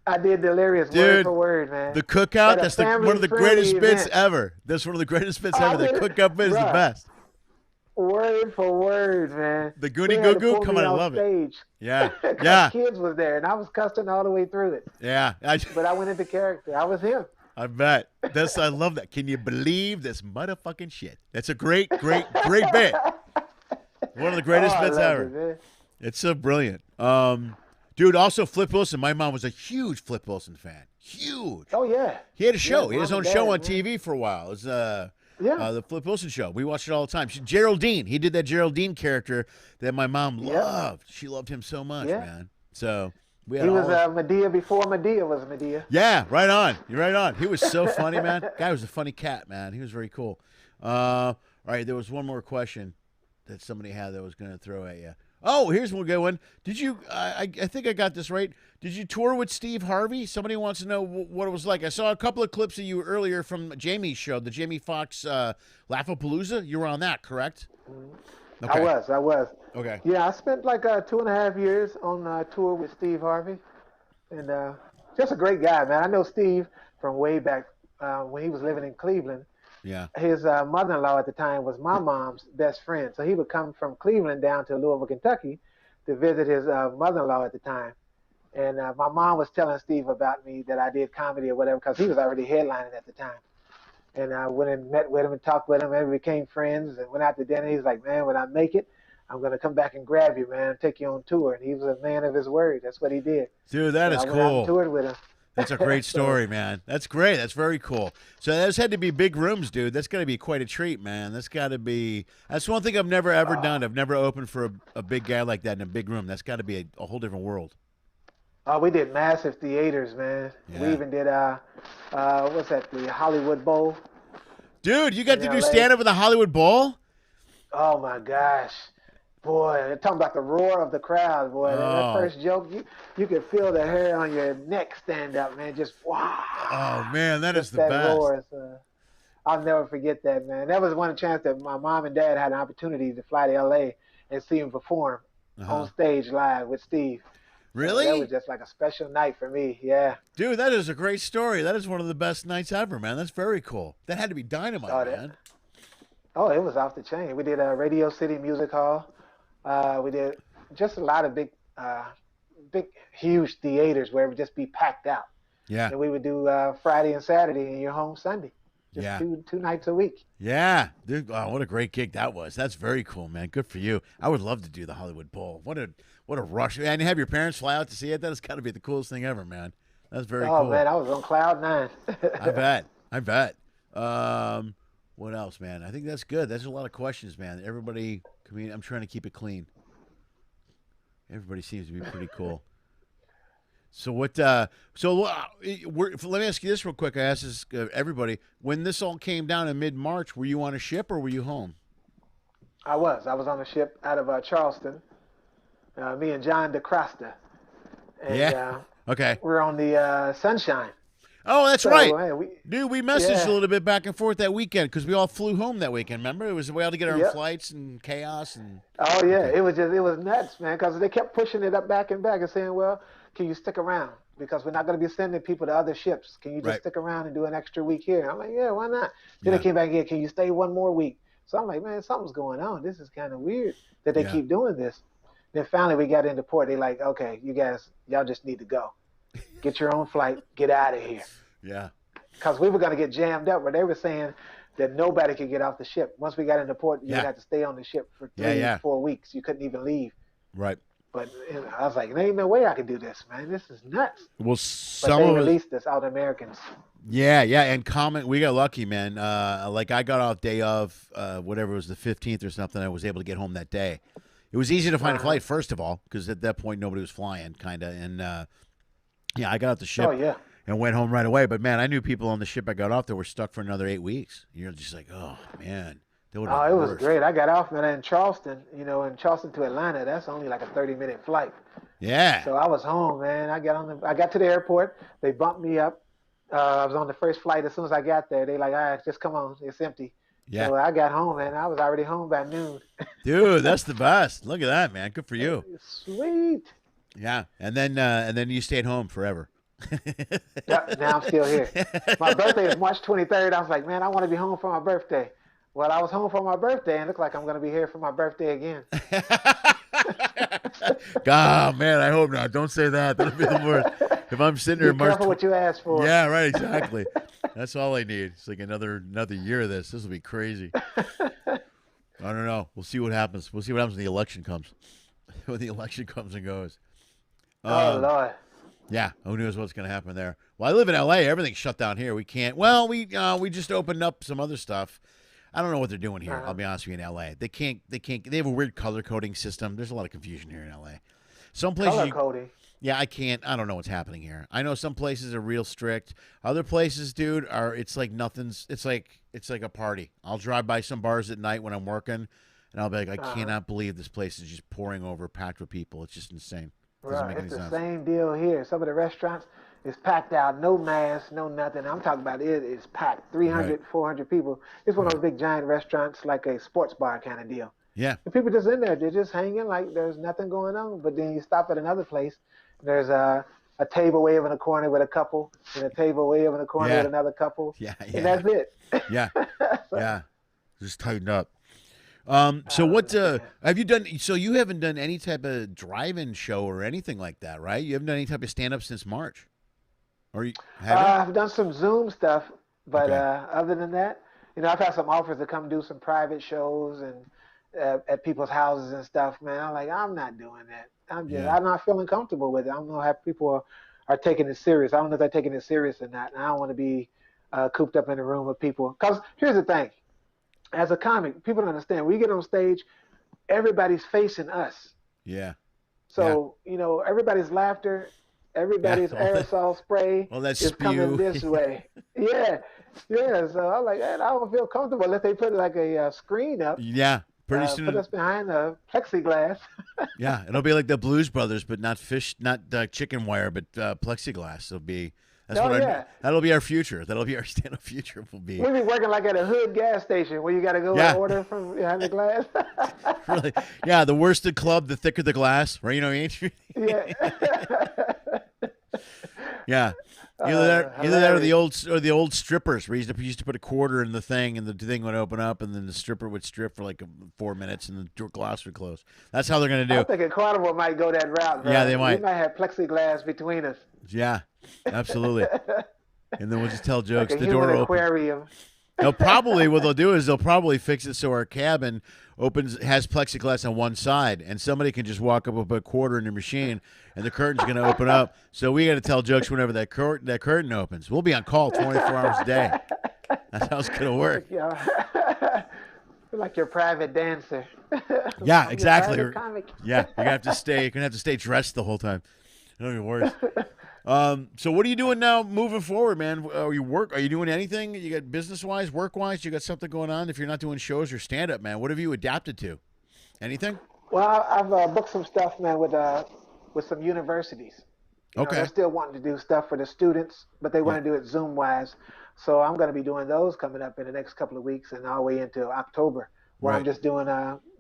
I did Delirious, dude, word for word, man. The cookout, that's one of the greatest bits ever. That's one of the greatest bits ever. The cookout bit is the best. Word for word, man. The Goonie Goo Goo, come on, I love it. Yeah, yeah. Kids was there, and I was cussing all the way through it. Yeah. But I went into character. I was him. I bet. I love that. Can you believe this motherfucking shit? That's a great bit. One of the greatest bits ever. It's so brilliant. Dude, also Flip Wilson. My mom was a huge Flip Wilson fan. Huge. Oh, yeah. He had a show. He had his own show on TV for a while. It was the Flip Wilson show. We watched it all the time. Geraldine. He did that Geraldine character that my mom loved. She loved him so much, man. So we had he was Medea before Medea was Medea. Yeah, right on. You're right on. He was so funny, man. Guy was a funny cat, man. He was very cool. All right, there was one more question that somebody had that I was going to throw at you. Oh, here's one good one. Did you? I think I got this right. Did you tour with Steve Harvey? Somebody wants to know what it was like. I saw a couple of clips of you earlier from Jamie's show, the Jamie Foxx Laugh-A-Palooza. You were on that, correct? Okay. I was. Okay. Yeah, I spent like 2.5 years on tour with Steve Harvey, and just a great guy, man. I know Steve from way back when he was living in Cleveland. Yeah. His mother-in-law at the time was my mom's best friend, so he would come from Cleveland down to Louisville, Kentucky, to visit his mother-in-law at the time. And my mom was telling Steve about me that I did comedy or whatever because he was already headlining at the time. And I went and met with him and talked with him, and we became friends and went out to dinner. He was like, man, when I make it, I'm going to come back and grab you, man, and take you on tour. And he was a man of his word. That's what he did. Dude, that is I went out cool. and toured with him. That's a great story, man. That's great. That's very cool. So those had to be big rooms, dude. That's got to be quite a treat, man. That's got to be. That's one thing I've never ever done. I've never opened for a big guy like that in a big room. That's got to be a whole different world. Oh, we did massive theaters, man. Yeah. We even did what's that? The Hollywood Bowl. Dude, you got to In do LA. stand up at the Hollywood Bowl? Oh my gosh. Boy, they're talking about the roar of the crowd, boy. Oh. That first joke, you could feel the hair on your neck stand up, man. Just wow. Oh man, that is Just the that best. roar. I'll never forget that, man. That was one chance that my mom and dad had an opportunity to fly to LA and see him perform on stage live with Steve. Really? That was just like a special night for me. Yeah. Dude, that is a great story. That is one of the best nights ever, man. That's very cool. That had to be dynamite, man. Oh, it was off the chain. We did a Radio City Music Hall. We did just a lot of big, huge theaters where it would just be packed out. Yeah. And we would do Friday and Saturday, and you're home Sunday. Just two nights a week. Yeah. Dude, oh, what a great gig that was. That's very cool, man. Good for you. I would love to do the Hollywood Bowl. What a rush. And have your parents fly out to see it. That has got to be the coolest thing ever, man. That's very cool. Oh, man, I was on cloud nine. I bet. What else, man? I think that's good. That's a lot of questions, man. Everybody, I'm trying to keep it clean. Everybody seems to be pretty cool. So what? Let me ask you this real quick. I asked this everybody. When this all came down in mid-March, were you on a ship or were you home? I was on a ship out of Charleston. Me and John DeCrosta. And, yeah. Okay. We're on the Sunshine. Oh, that's right. Man, Dude, we messaged a little bit back and forth that weekend because we all flew home that weekend. Remember? It was we had to get our own flights and chaos and. Oh yeah, it was nuts, man. Because they kept pushing it up back and back and saying, "Well, can you stick around? Because we're not going to be sending people to other ships. Can you just stick around and do an extra week here?" I'm like, "Yeah, why not?" Then they came back again. Can you stay one more week? So I'm like, "Man, something's going on. This is kind of weird that they keep doing this." Then finally we got into port. They like, "Okay, you guys, y'all just need to go. Get your own flight. Get out of here." Yeah. Because we were going to get jammed up, where they were saying that nobody could get off the ship. Once we got into port, you had to stay on the ship for 4 weeks. You couldn't even leave. Right. But I was like, there ain't no way I could do this, man. This is nuts. Well, but they released us out Americans. Yeah, and we got lucky, man. Like I got off day of, whatever it was, the 15th or something. I was able to get home that day. It was easy to find a flight, first of all, because at that point nobody was flying, kind of. And I got off the ship. Oh, yeah. And went home right away. But, man, I knew people on the ship I got off that were stuck for another 8 weeks. You're just like, oh, man. It was great. I got off, man, in Charleston. In Charleston to Atlanta, that's only like a 30-minute flight. Yeah. So I was home, man. I got to the airport. They bumped me up. I was on the first flight. As soon as I got there, they like, all right, just come on. It's empty. Yeah. So I got home, man. I was already home by noon. Dude, that's the best. Look at that, man. Good for you. Sweet. Yeah. And then you stayed home forever. Yep, now I'm still here. My birthday is March 23rd. I was like, man, I want to be home for my birthday. Well, I was home for my birthday, and it looked like I'm going to be here for my birthday again. God, man, I hope not. Don't say that. That'll be the worst. If I'm sitting here, be careful what you ask for. Yeah, right, exactly. That's all I need. It's like another year of this. This will be crazy. I don't know. We'll see what happens. We'll see what happens when the election comes. When the election comes and goes. Oh, Lord. Yeah, who knows what's going to happen there? Well, I live in L.A. Everything's shut down here. We can't. Well, we just opened up some other stuff. I don't know what they're doing here. I'll be honest with you. In L.A., they can't. They have a weird color coding system. There's a lot of confusion here in L.A. Some places color coding. Yeah, I can't. I don't know what's happening here. I know some places are real strict. Other places, dude, it's like nothing's. It's like a party. I'll drive by some bars at night when I'm working. and I'll be like, I cannot believe this place is just pouring over, packed with people. It's just insane. Doesn't make any It's the sense. same deal here. Some of the restaurants is packed out, no masks, no nothing. I'm talking about it's packed, 300, 400 people. It's one of those big giant restaurants, like a sports bar kind of deal. Yeah. And people just in there, they're just hanging like there's nothing going on. But then you stop at another place, there's a table way over in the corner with a couple, and a table way over in the corner with another couple. Yeah. And that's it. Yeah. Yeah. Just tighten up. So what have you done? So you haven't done any type of drive-in show or anything like that, right? You haven't done any type of stand-up since March, or you haven't? I've done some Zoom stuff, but other than that, I've had some offers to come do some private shows and at people's houses and stuff. Man, I'm like, I'm not doing that. I'm not feeling comfortable with it. I don't know how people are taking it serious. I don't know if they're taking it serious or not. And I don't want to be cooped up in a room with people. Because here's the thing. As a comic, people don't understand. When you get on stage, everybody's facing us. Yeah. So, everybody's laughter, everybody's aerosol spray is coming this way. Yeah. So I'm like, man, I don't feel comfortable unless they put like a screen up. Yeah. Pretty soon. Put us behind the plexiglass. Yeah. It'll be like the Blues Brothers, but not chicken wire, but plexiglass. That'll be our future. That'll be our stand-up future. Will be. We'll be working like at a hood gas station where you got to go and order from behind the glass. Really? Yeah. The worse the club, the thicker the glass. Right? You know what I mean? Yeah. Yeah. Either that or the old strippers where you used to put a quarter in the thing and the thing would open up and then the stripper would strip for like 4 minutes and the glass would close. That's how they're going to do. I think Carnival might go that route. Bro. Yeah, they might. We might have plexiglass between us. Yeah, absolutely. And then we'll just tell jokes. Like the door opens. Aquarium. What they'll do is they'll probably fix it so our cabin has plexiglass on one side, and somebody can just walk up with a quarter in the machine, and the curtain's going to open up. So we got to tell jokes whenever that curtain opens. We'll be on call 24 hours a day. That's how it's going to work. Like your private dancer. Yeah, exactly. Comic. Yeah, you're gonna have to stay dressed the whole time. It'll be worse. So what are you doing now moving forward, man? Are you doing anything? You got business-wise, work-wise? You got something going on? If you're not doing shows or stand-up, man, what have you adapted to? Anything? Well, I've booked some stuff, man, with some universities. Okay. They're still wanting to do stuff for the students, but they want to do it Zoom-wise. So I'm going to be doing those coming up in the next couple of weeks and all the way into October, where I'm just doing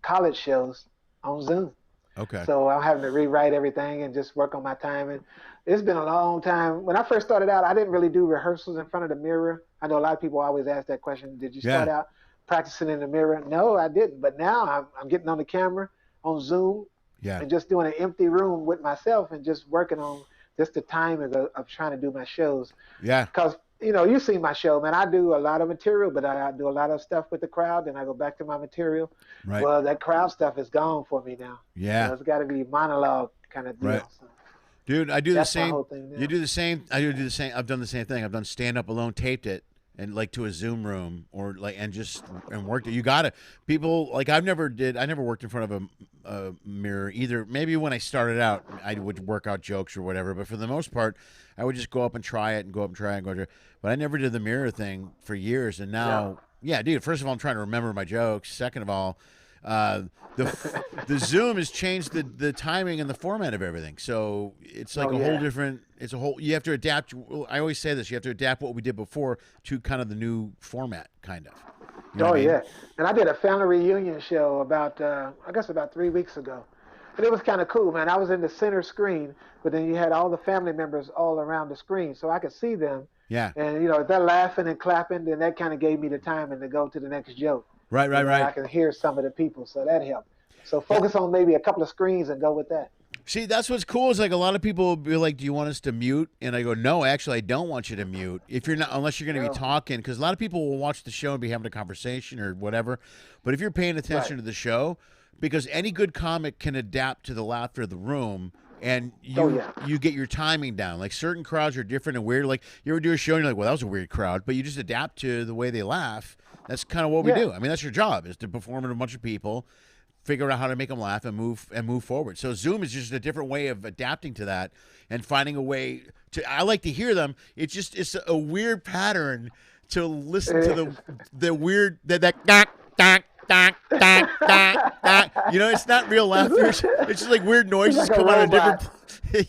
college shows on Zoom. Okay. So I'm having to rewrite everything and just work on my timing. It's been a long time. When I first started out, I didn't really do rehearsals in front of the mirror. I know a lot of people always ask that question. Did you start out practicing in the mirror? No, I didn't. But now I'm getting on the camera on Zoom and just doing an empty room with myself and just working on just the timing of trying to do my shows. Yeah. Because, you've seen my show, man. I do a lot of material, but I do a lot of stuff with the crowd, then I go back to my material. Right. Well, that crowd stuff is gone for me now. Yeah. It's got to be monologue kind of deal. Right. So. Dude, I do the That's my same. whole thing now. You do the same. I do the same. I've done the same thing. I've done stand up alone, taped it, and like to a Zoom room or like and worked it. You got to people like I never worked in front of a mirror either. Maybe when I started out, I would work out jokes or whatever. But for the most part, I would just go up and try it and go up and try it and go. But I never did the mirror thing for years. And now, dude. First of all, I'm trying to remember my jokes. Second of all, the Zoom has changed the timing and the format of everything. So it's like a whole different. It's a whole. You have to adapt. I always say this. You have to adapt what we did before to kind of the new format, kind of. You know what I mean? Yeah. And I did a family reunion show about 3 weeks ago. And it was kind of cool, man. I was in the center screen, but then you had all the family members all around the screen, so I could see them. Yeah. And, if they're laughing and clapping, then that kind of gave me the time to go to the next joke. Right. I can hear some of the people, so that helped. So focus on maybe a couple of screens and go with that. See, that's what's cool is like a lot of people will be like, do you want us to mute? And I go, no, actually, I don't want you to mute if you're not, unless you're going to be talking, because a lot of people will watch the show and be having a conversation or whatever. But if you're paying attention to the show, because any good comic can adapt to the laughter of the room, and you get your timing down. Like certain crowds are different and weird. Like you ever do a show and you're like, well, that was a weird crowd, but you just adapt to the way they laugh. That's kind of what we do. I mean, that's your job is to perform in a bunch of people, figure out how to make them laugh and move forward. So Zoom is just a different way of adapting to that and finding a way to. I like to hear them. It's a weird pattern to listen to the weird that dang, dang, dang, dang. You know, it's not real laughter. It's just like weird noises like a come out of different. robot.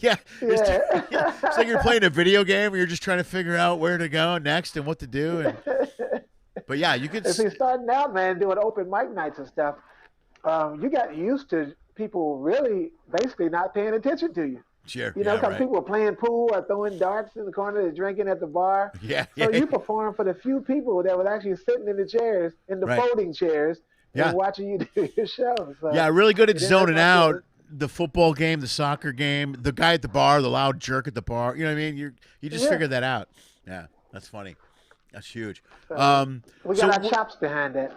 Yeah, Yeah. it's like you're playing a video game where you're just trying to figure out where to go next and what to do. But yeah, you could. And see, starting out, man, doing open mic nights and stuff, you got used to people really basically not paying attention to you. Sure. You know, Yeah, because right. people were playing pool or throwing darts in the corner, or drinking at the bar. Yeah. So Yeah. you perform for the few people that was actually sitting in the chairs, in the Right. folding chairs, Yeah. and watching you do your show. So Yeah, really good at it ended zoning up out. being- The football game, the soccer game, the guy at the bar, the loud jerk at the bar. You know what I mean? You just Yeah. figured that out. Yeah, that's funny. That's huge. we so got our chops behind that.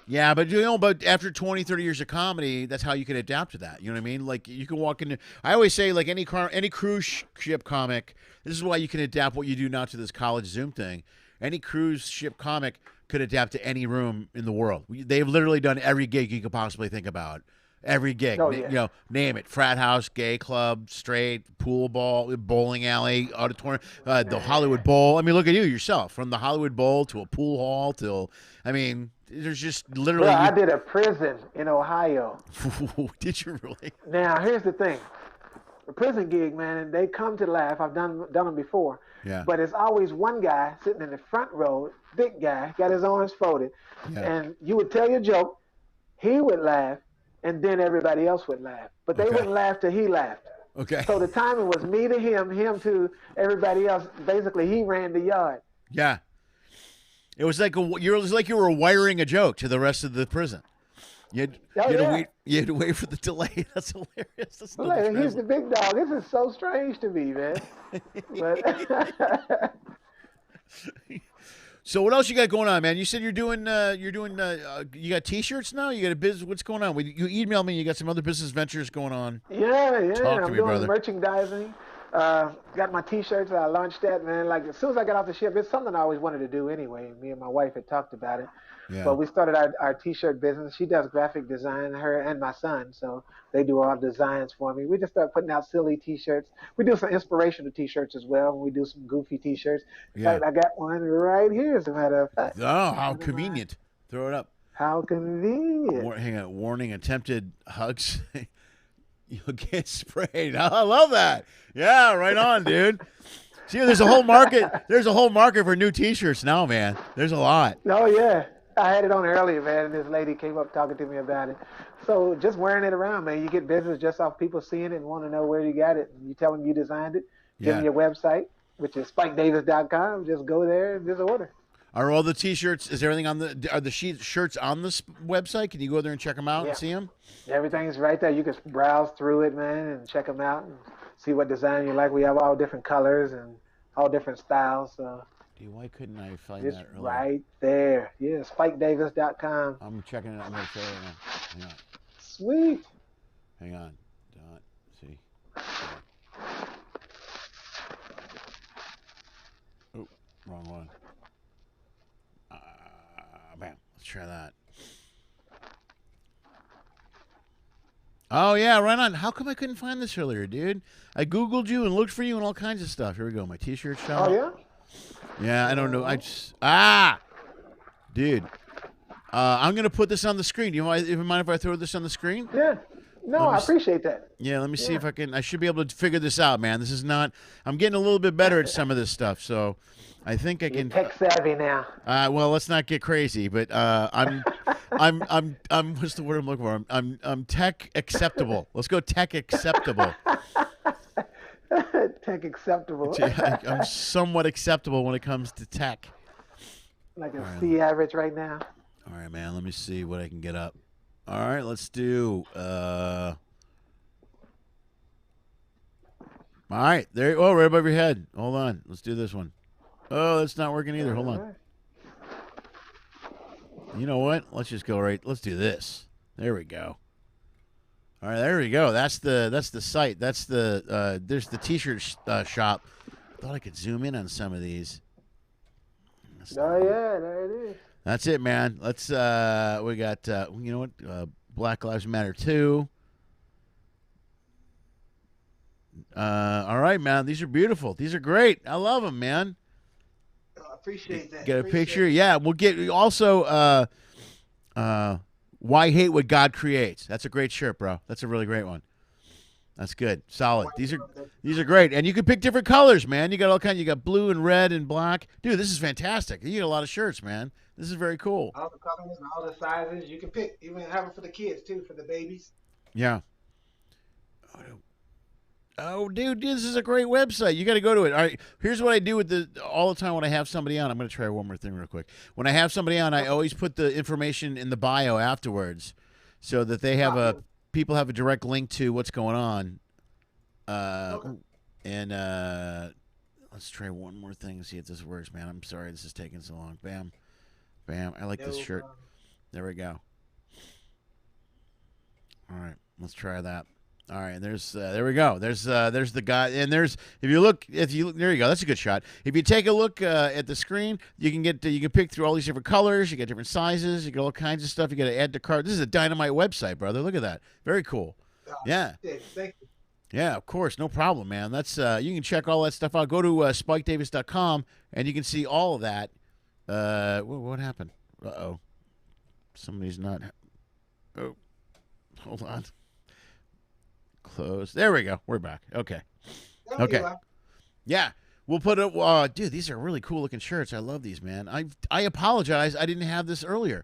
yeah, but but after 20, 30 years of comedy, that's how you can adapt to that. You know what I mean? Like you can walk into. I always say, like any cruise ship comic. This is why you can adapt what you do now to this college Zoom thing. Any cruise ship comic could adapt to any room in the world. They've literally done every gig you could possibly think about. Every gig, Oh, yeah. you know, name it: frat house, gay club, straight, pool ball, bowling alley, auditorium, the Hollywood Bowl. I mean, look at you yourself, from the Hollywood Bowl to a pool hall to, I mean, there's just literally. Well, I did a prison in Ohio. Did you really? Now, here's the thing. A prison gig, man, and they come to laugh. I've done them before. Yeah. But it's always one guy sitting in the front row, big guy, got his arms folded. Yeah. And you would tell your joke, he would laugh, and then everybody else would laugh. But they Okay. wouldn't laugh till he laughed. Okay. So the timing was me to him to everybody else. Basically, he ran the yard. Yeah. It was like you were wiring a joke to the rest of the prison. You had to wait for the delay. That's hilarious. That's Well, like, he's the big dog. This is so strange to me, man. But So what else you got going on, man? You said you got T-shirts now. You got a business. What's going on? You emailed me. You got some other business ventures going on. yeah, Talk to I'm me, doing brother. merchandising. Got my T-shirts. I launched that, man. Like as soon as I got off the ship, it's something I always wanted to do anyway. Me and my wife had talked about it. Yeah. But we started our T-shirt business. She does graphic design, her and my son, so they do all the designs for me. We just start putting out silly T-shirts. We do some inspirational T-shirts as well. We do some goofy T-shirts. In Yeah. fact, I got one right here, as a matter of fact. Oh, how convenient. Throw it up. How convenient. Hang on. Warning: attempted hugs. You'll get sprayed. I love that. Yeah, right on, dude. See, there's a whole market. There's a whole market for new T-shirts now, man. There's a lot. Oh, yeah. I had it on earlier, man, and this lady came up talking to me about it. So just wearing it around, man, you get business just off people seeing it and want to know where you got it. You tell them you designed it. Give them your website, which is spikedavis.com. Just go there and just order. Are all the T-shirts? Is everything on the? Are the shirts on this website? Can you go there and check them out and see them? Everything's right there. You can browse through it, man, and check them out and see what design you like. We have all different colors and all different styles. So Dude, why couldn't I find it's that earlier? right there. Yeah, spikedavis.com. I'm checking it. I'm gonna show you now. Hang on. Sweet. Hang on. Dot. See. Oh, wrong one. Bam. Let's try that. Oh yeah, right on. How come I couldn't find this earlier, dude? I Googled you and looked for you and all kinds of stuff. Here we go. My T-shirt shop. Oh, yeah? Yeah, I don't know. Dude. I'm gonna put this on the screen. Do you mind if I throw this on the screen? Yeah. No, I appreciate that. Yeah, let me see if I can. I should be able to figure this out, man. This is not. I'm getting a little bit better at some of this stuff, so I think I can. Tech savvy now. Well, let's not get crazy, but I'm what's the word I'm looking for? I'm tech acceptable. Let's go tech acceptable. Tech acceptable. I'm somewhat acceptable when it comes to tech. Like a C average right now. All right, man. Let me see what I can get up. All right, let's do. All right, there. Oh, right above your head. Hold on. Let's do this one. Oh, that's not working either. Hold on. You know what? Let's just go right. Let's do this. There we go. All right, there we go. That's the site. That's the there's the T-shirt shop. I thought I could zoom in on some of these. Oh yeah, there it is. That's it, man. Let's we got you know what? Black Lives Matter 2. All right, man. These are beautiful. These are great. I love them, man. I appreciate that. Get a picture. Yeah, we'll get also Why hate what God creates? That's a great shirt, bro. That's a really great one. That's good. Solid. These are great. And you can pick different colors, man. You got all kinds. You got blue and red and black. Dude, this is fantastic. You get a lot of shirts, man. This is very cool. All the colors and all the sizes you can pick. Even have them for the kids too, for the babies. Yeah. Oh, dude, this is a great website. You got to go to it. All right, here's what I do with all the time when I have somebody on. I'm going to try one more thing real quick. When I have somebody on, I always put the information in the bio afterwards, so that they have people have a direct link to what's going on. Okay. And let's try one more thing and see if this works, man. I'm sorry this is taking so long. Bam, bam. I like this shirt. There we go. All right, let's try that. All right, there we go. There's the guy, and there you go. That's a good shot. If you take a look at the screen, you can pick through all these different colors. You get different sizes. You get all kinds of stuff. You got to add to cart. This is a dynamite website, brother. Look at that. Very cool. Yeah. Thank you. Yeah, of course, no problem, man. That's you can check all that stuff out. Go to spikedavis.com and you can see all of that. What happened? Uh-oh. Somebody's not. Oh, hold on. Close. There we go. We're back. Okay. Okay. Yeah. We'll put it. Dude, these are really cool looking shirts. I love these, man. I apologize. I didn't have this earlier.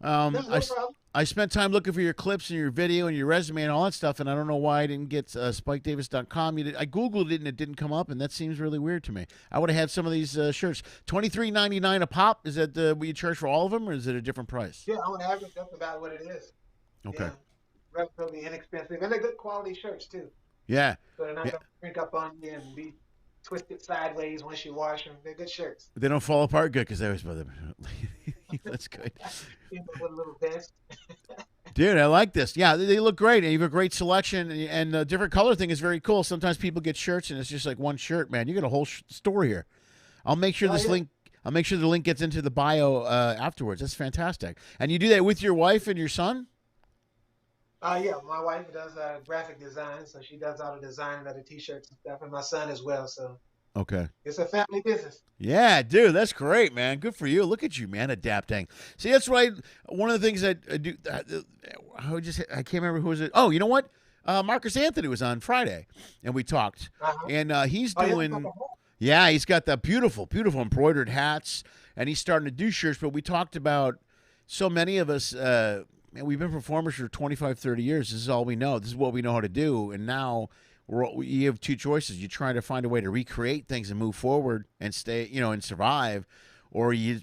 No problem. I spent time looking for your clips and your video and your resume and all that stuff, and I don't know why I didn't get spikedavis.com. I Googled it, and it didn't come up, and that seems really weird to me. I would have had some of these shirts. $23.99 a pop. Is that what you charge for all of them, or is it a different price? Yeah, on average, that's about what it is. Okay. Yeah, relatively inexpensive, and they're good quality shirts, too. Yeah. So they're not going to shrink up on you and be twisted sideways once you wash them. They're good shirts. They don't fall apart good because I always buy them. That's good. With a little vest. Dude, I like this. Yeah, they look great. And you have a great selection. And the different color thing is very cool. Sometimes people get shirts and it's just like one shirt, man. You got a whole store here. I'll make sure I'll make sure the link gets into the bio afterwards. That's fantastic. And you do that with your wife and your son? Yeah, my wife does graphic design, so she does all the design of the T-shirts and stuff, and my son as well. So okay, it's a family business. Yeah, dude, that's great, man. Good for you. Look at you, man, adapting. See, that's right. One of the things that I do, I can't remember who was it. Oh, you know what? Marcus Anthony was on Friday, and we talked, and he's doing. Yeah, he's got the beautiful, beautiful embroidered hats, and he's starting to do shirts. But we talked about so many of us. Man, we've been performers for 25, 30 years. This is all we know. This is what we know how to do. And now you have two choices. You try to find a way to recreate things and move forward and stay, and survive, or you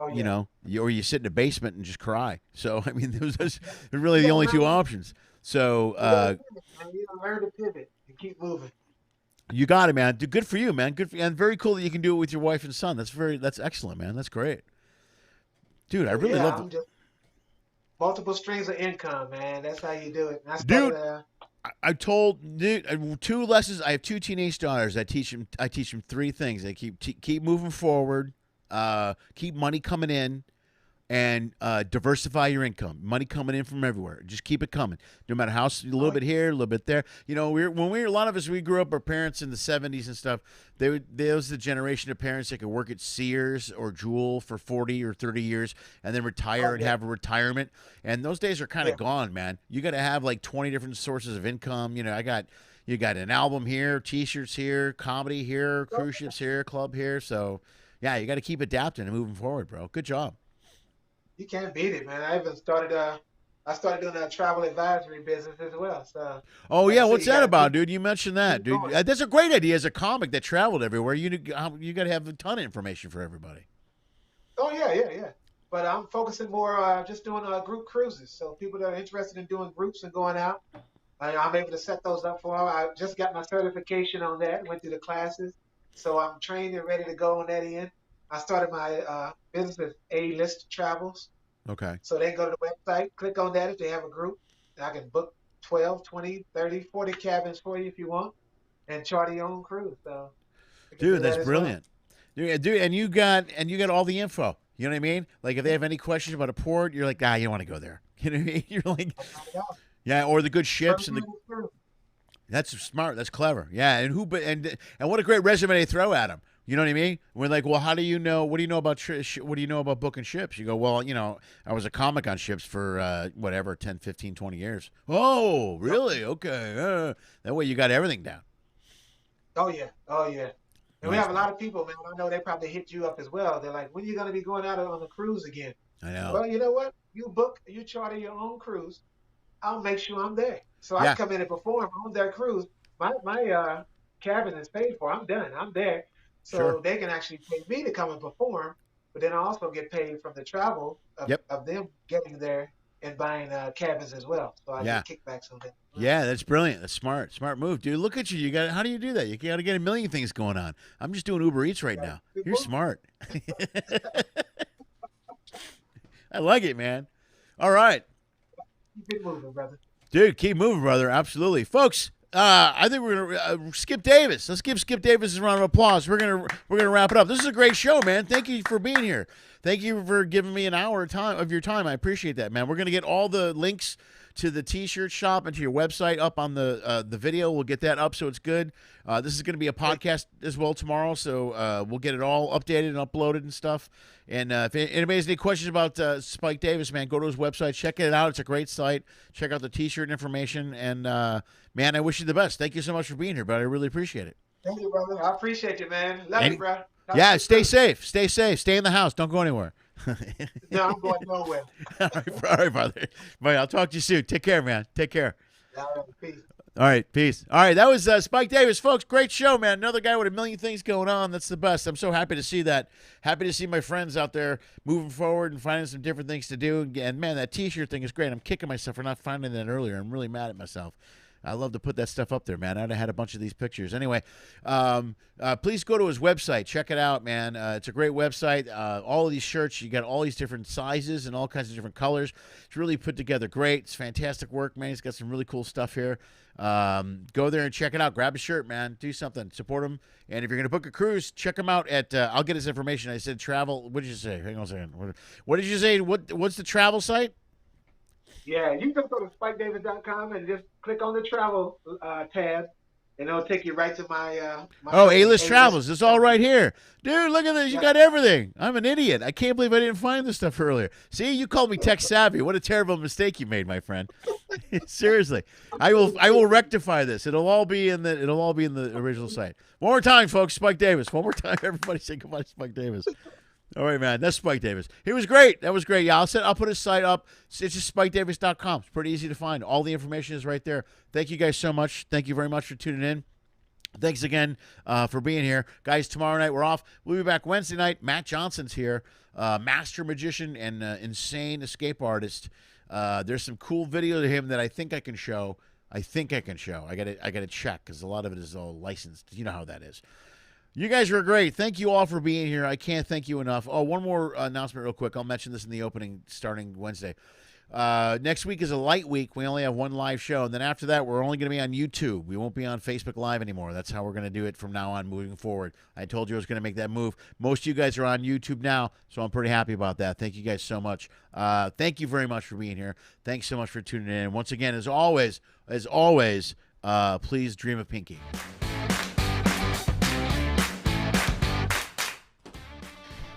sit in a basement and just cry. So I mean, those are really the only two options. So you learn to pivot and keep moving. You got it, man. Good for you, man. Good for you. And very cool that you can do it with your wife and son. That's excellent, man. That's great, dude. I really love it. Multiple streams of income, man. That's how you do it. Dude, I told 2 lessons. I have 2 teenage daughters. I teach them 3 things. They keep moving forward, keep money coming in, and diversify your income. Money coming in from everywhere. Just keep it coming. No matter how, a little bit here, a little bit there. A lot of us, we grew up, our parents in the 70s and stuff, there was the generation of parents that could work at Sears or Jewel for 40 or 30 years and then retire and have a retirement. And those days are kind of gone, man. You got to have like 20 different sources of income. You got an album here, T-shirts here, comedy here, cruise ships here, club here. So, yeah, you got to keep adapting and moving forward, bro. Good job. You can't beat it, man. I even started doing a travel advisory business as well. So. Oh yeah, what's that about, dude? You mentioned that, dude. That's a great idea as a comic that traveled everywhere. You got to have a ton of information for everybody. Oh yeah. But I'm focusing more just doing group cruises. So people that are interested in doing groups and going out, I'm able to set those up for them. I just got my certification on that. Went through the classes, so I'm trained and ready to go on that end. I started my business as A-List Travels. Okay. So they can go to the website, click on that if they have a group. And I can book 12, 20, 30, 40 cabins for you if you want and charter your own cruise. So, dude, that's brilliant. Well. Dude, and you got all the info. You know what I mean? Like if they have any questions about a port, you're like, you don't want to go there. You know what I mean? You're like, yeah, or the good ships and that's smart. That's clever. Yeah, and what a great resume they throw at them. You know what I mean? We're like, well, how do you know? What do you know about what do you know about booking ships? You go, well, I was a comic on ships for whatever, 10, 15, 20 years. Oh, really? Okay. That way you got everything down. Oh yeah. And we have a lot of people, man. I know they probably hit you up as well. They're like, when are you going to be going out on the cruise again? I know. Well, you know what? You charter your own cruise. I'll make sure I'm there. So I come in and perform on their cruise. My cabin is paid for. I'm done. I'm there. So they can actually pay me to come and perform, but then I also get paid from the travel of them getting there and buying cabins as well. So I get kickbacks on that. Yeah, that's brilliant. That's smart. Smart move, dude. Look at you. How do you do that? You got to get a million things going on. I'm just doing Uber Eats right now. You're smart. I like it, man. All right. Keep it moving, brother. Dude, keep moving, brother. Absolutely. Folks, I think we're gonna Skip Davis. Let's give Skip Davis a round of applause. We're gonna wrap it up. This is a great show, man. Thank you for being here. Thank you for giving me an hour of your time. I appreciate that, man. We're gonna get all the links to the T-shirt shop and to your website up on the video. We'll get that up so it's good. This is going to be a podcast as well tomorrow, so we'll get it all updated and uploaded and stuff. And if anybody has any questions about Spike Davis, man, go to his website, check it out. It's a great site. Check out the T-shirt information. And, man, I wish you the best. Thank you so much for being here, brother. I really appreciate it. Thank you, brother. I appreciate you, man. Love you, bro. Yeah, stay safe. Stay safe. Stay in the house. Don't go anywhere. No, I'm going nowhere. All right, brother. Bye. I'll talk to you soon. Take care, man. Take care. All right, peace. All right, peace. All right, that was Spike Davis, folks. Great show, man. Another guy with a million things going on. That's the best. I'm so happy to see that. Happy to see my friends out there moving forward and finding some different things to do. And, man, that T-shirt thing is great. I'm kicking myself for not finding that earlier. I'm really mad at myself. I love to put that stuff up there, man. I'd have had a bunch of these pictures. Anyway, please go to his website. Check it out, man. It's a great website. All of these shirts, you got all these different sizes and all kinds of different colors. It's really put together great. It's fantastic work, man. He's got some really cool stuff here. Go there and check it out. Grab a shirt, man. Do something. Support him. And if you're going to book a cruise, check him out at I'll get his information. I said travel. What did you say? Hang on a second. What did you say? What's the travel site? Yeah, you just go to spikedavis.com and just click on the travel tab, and it'll take you right to my A-List Travels. It's all right here. Dude, look at this. You got everything. I'm an idiot. I can't believe I didn't find this stuff earlier. See, you called me tech savvy. What a terrible mistake you made, my friend. Seriously. I will rectify this. It'll all be in the original site. One more time, folks. Spike Davis. One more time. Everybody say goodbye to Spike Davis. All right, man. That's Spike Davis. He was great. That was great. Yeah, I'll put his site up. It's just spikedavis.com. It's pretty easy to find. All the information is right there. Thank you guys so much. Thank you very much for tuning in. Thanks again for being here. Guys, tomorrow night we're off. We'll be back Wednesday night. Matt Johnson's here, master magician and insane escape artist. There's some cool video of him that I think I can show. I got to check because a lot of it is all licensed. You know how that is. You guys were great. Thank you all for being here. I can't thank you enough. Oh, one more announcement real quick. I'll mention this in the opening starting Wednesday. Next week is a light week. We only have one live show. And then after that, we're only going to be on YouTube. We won't be on Facebook Live anymore. That's how we're going to do it from now on moving forward. I told you I was going to make that move. Most of you guys are on YouTube now, so I'm pretty happy about that. Thank you guys so much. Thank you very much for being here. Thanks so much for tuning in. Once again, as always, please dream of Pinky.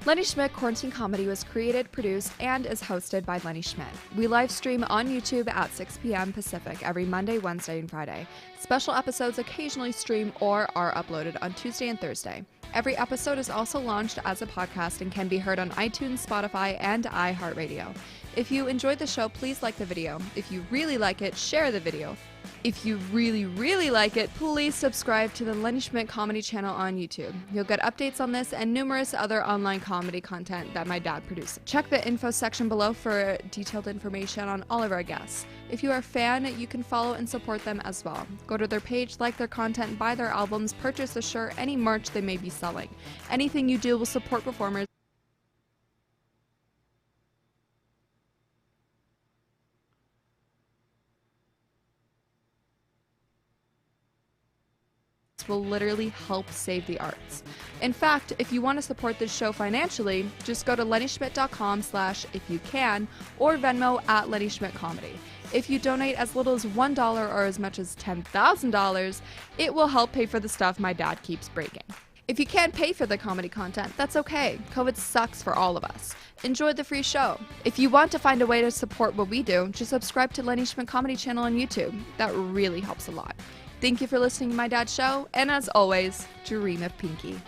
Lenny Schmidt Quarantine Comedy was created, produced, and is hosted by Lenny Schmidt. We live stream on YouTube at 6 p.m. Pacific every Monday, Wednesday, and Friday. Special episodes occasionally stream or are uploaded on Tuesday and Thursday. Every episode is also launched as a podcast and can be heard on iTunes, Spotify, and iHeartRadio. If you enjoyed the show, please like the video. If you really like it, share the video. If you really, really like it, please subscribe to the Lenny Schmidt Comedy channel on YouTube. You'll get updates on this and numerous other online comedy content that my dad produces. Check the info section below for detailed information on all of our guests. If you are a fan, you can follow and support them as well. Go to their page, like their content, buy their albums, purchase a shirt, any merch they may be selling. Anything you do will support performers. Will literally help save the arts. In fact, if you want to support this show financially, just go to lennyschmidt.com/ifyoucan or Venmo at Lenny Schmidt Comedy. If you donate as little as $1 or as much as $10,000, it will help pay for the stuff my dad keeps breaking. If you can't pay for the comedy content, that's okay. COVID sucks for all of us. Enjoy the free show. If you want to find a way to support what we do, just subscribe to Lenny Schmidt Comedy Channel on YouTube. That really helps a lot. Thank you for listening to my dad's show, and as always, dream of Pinky.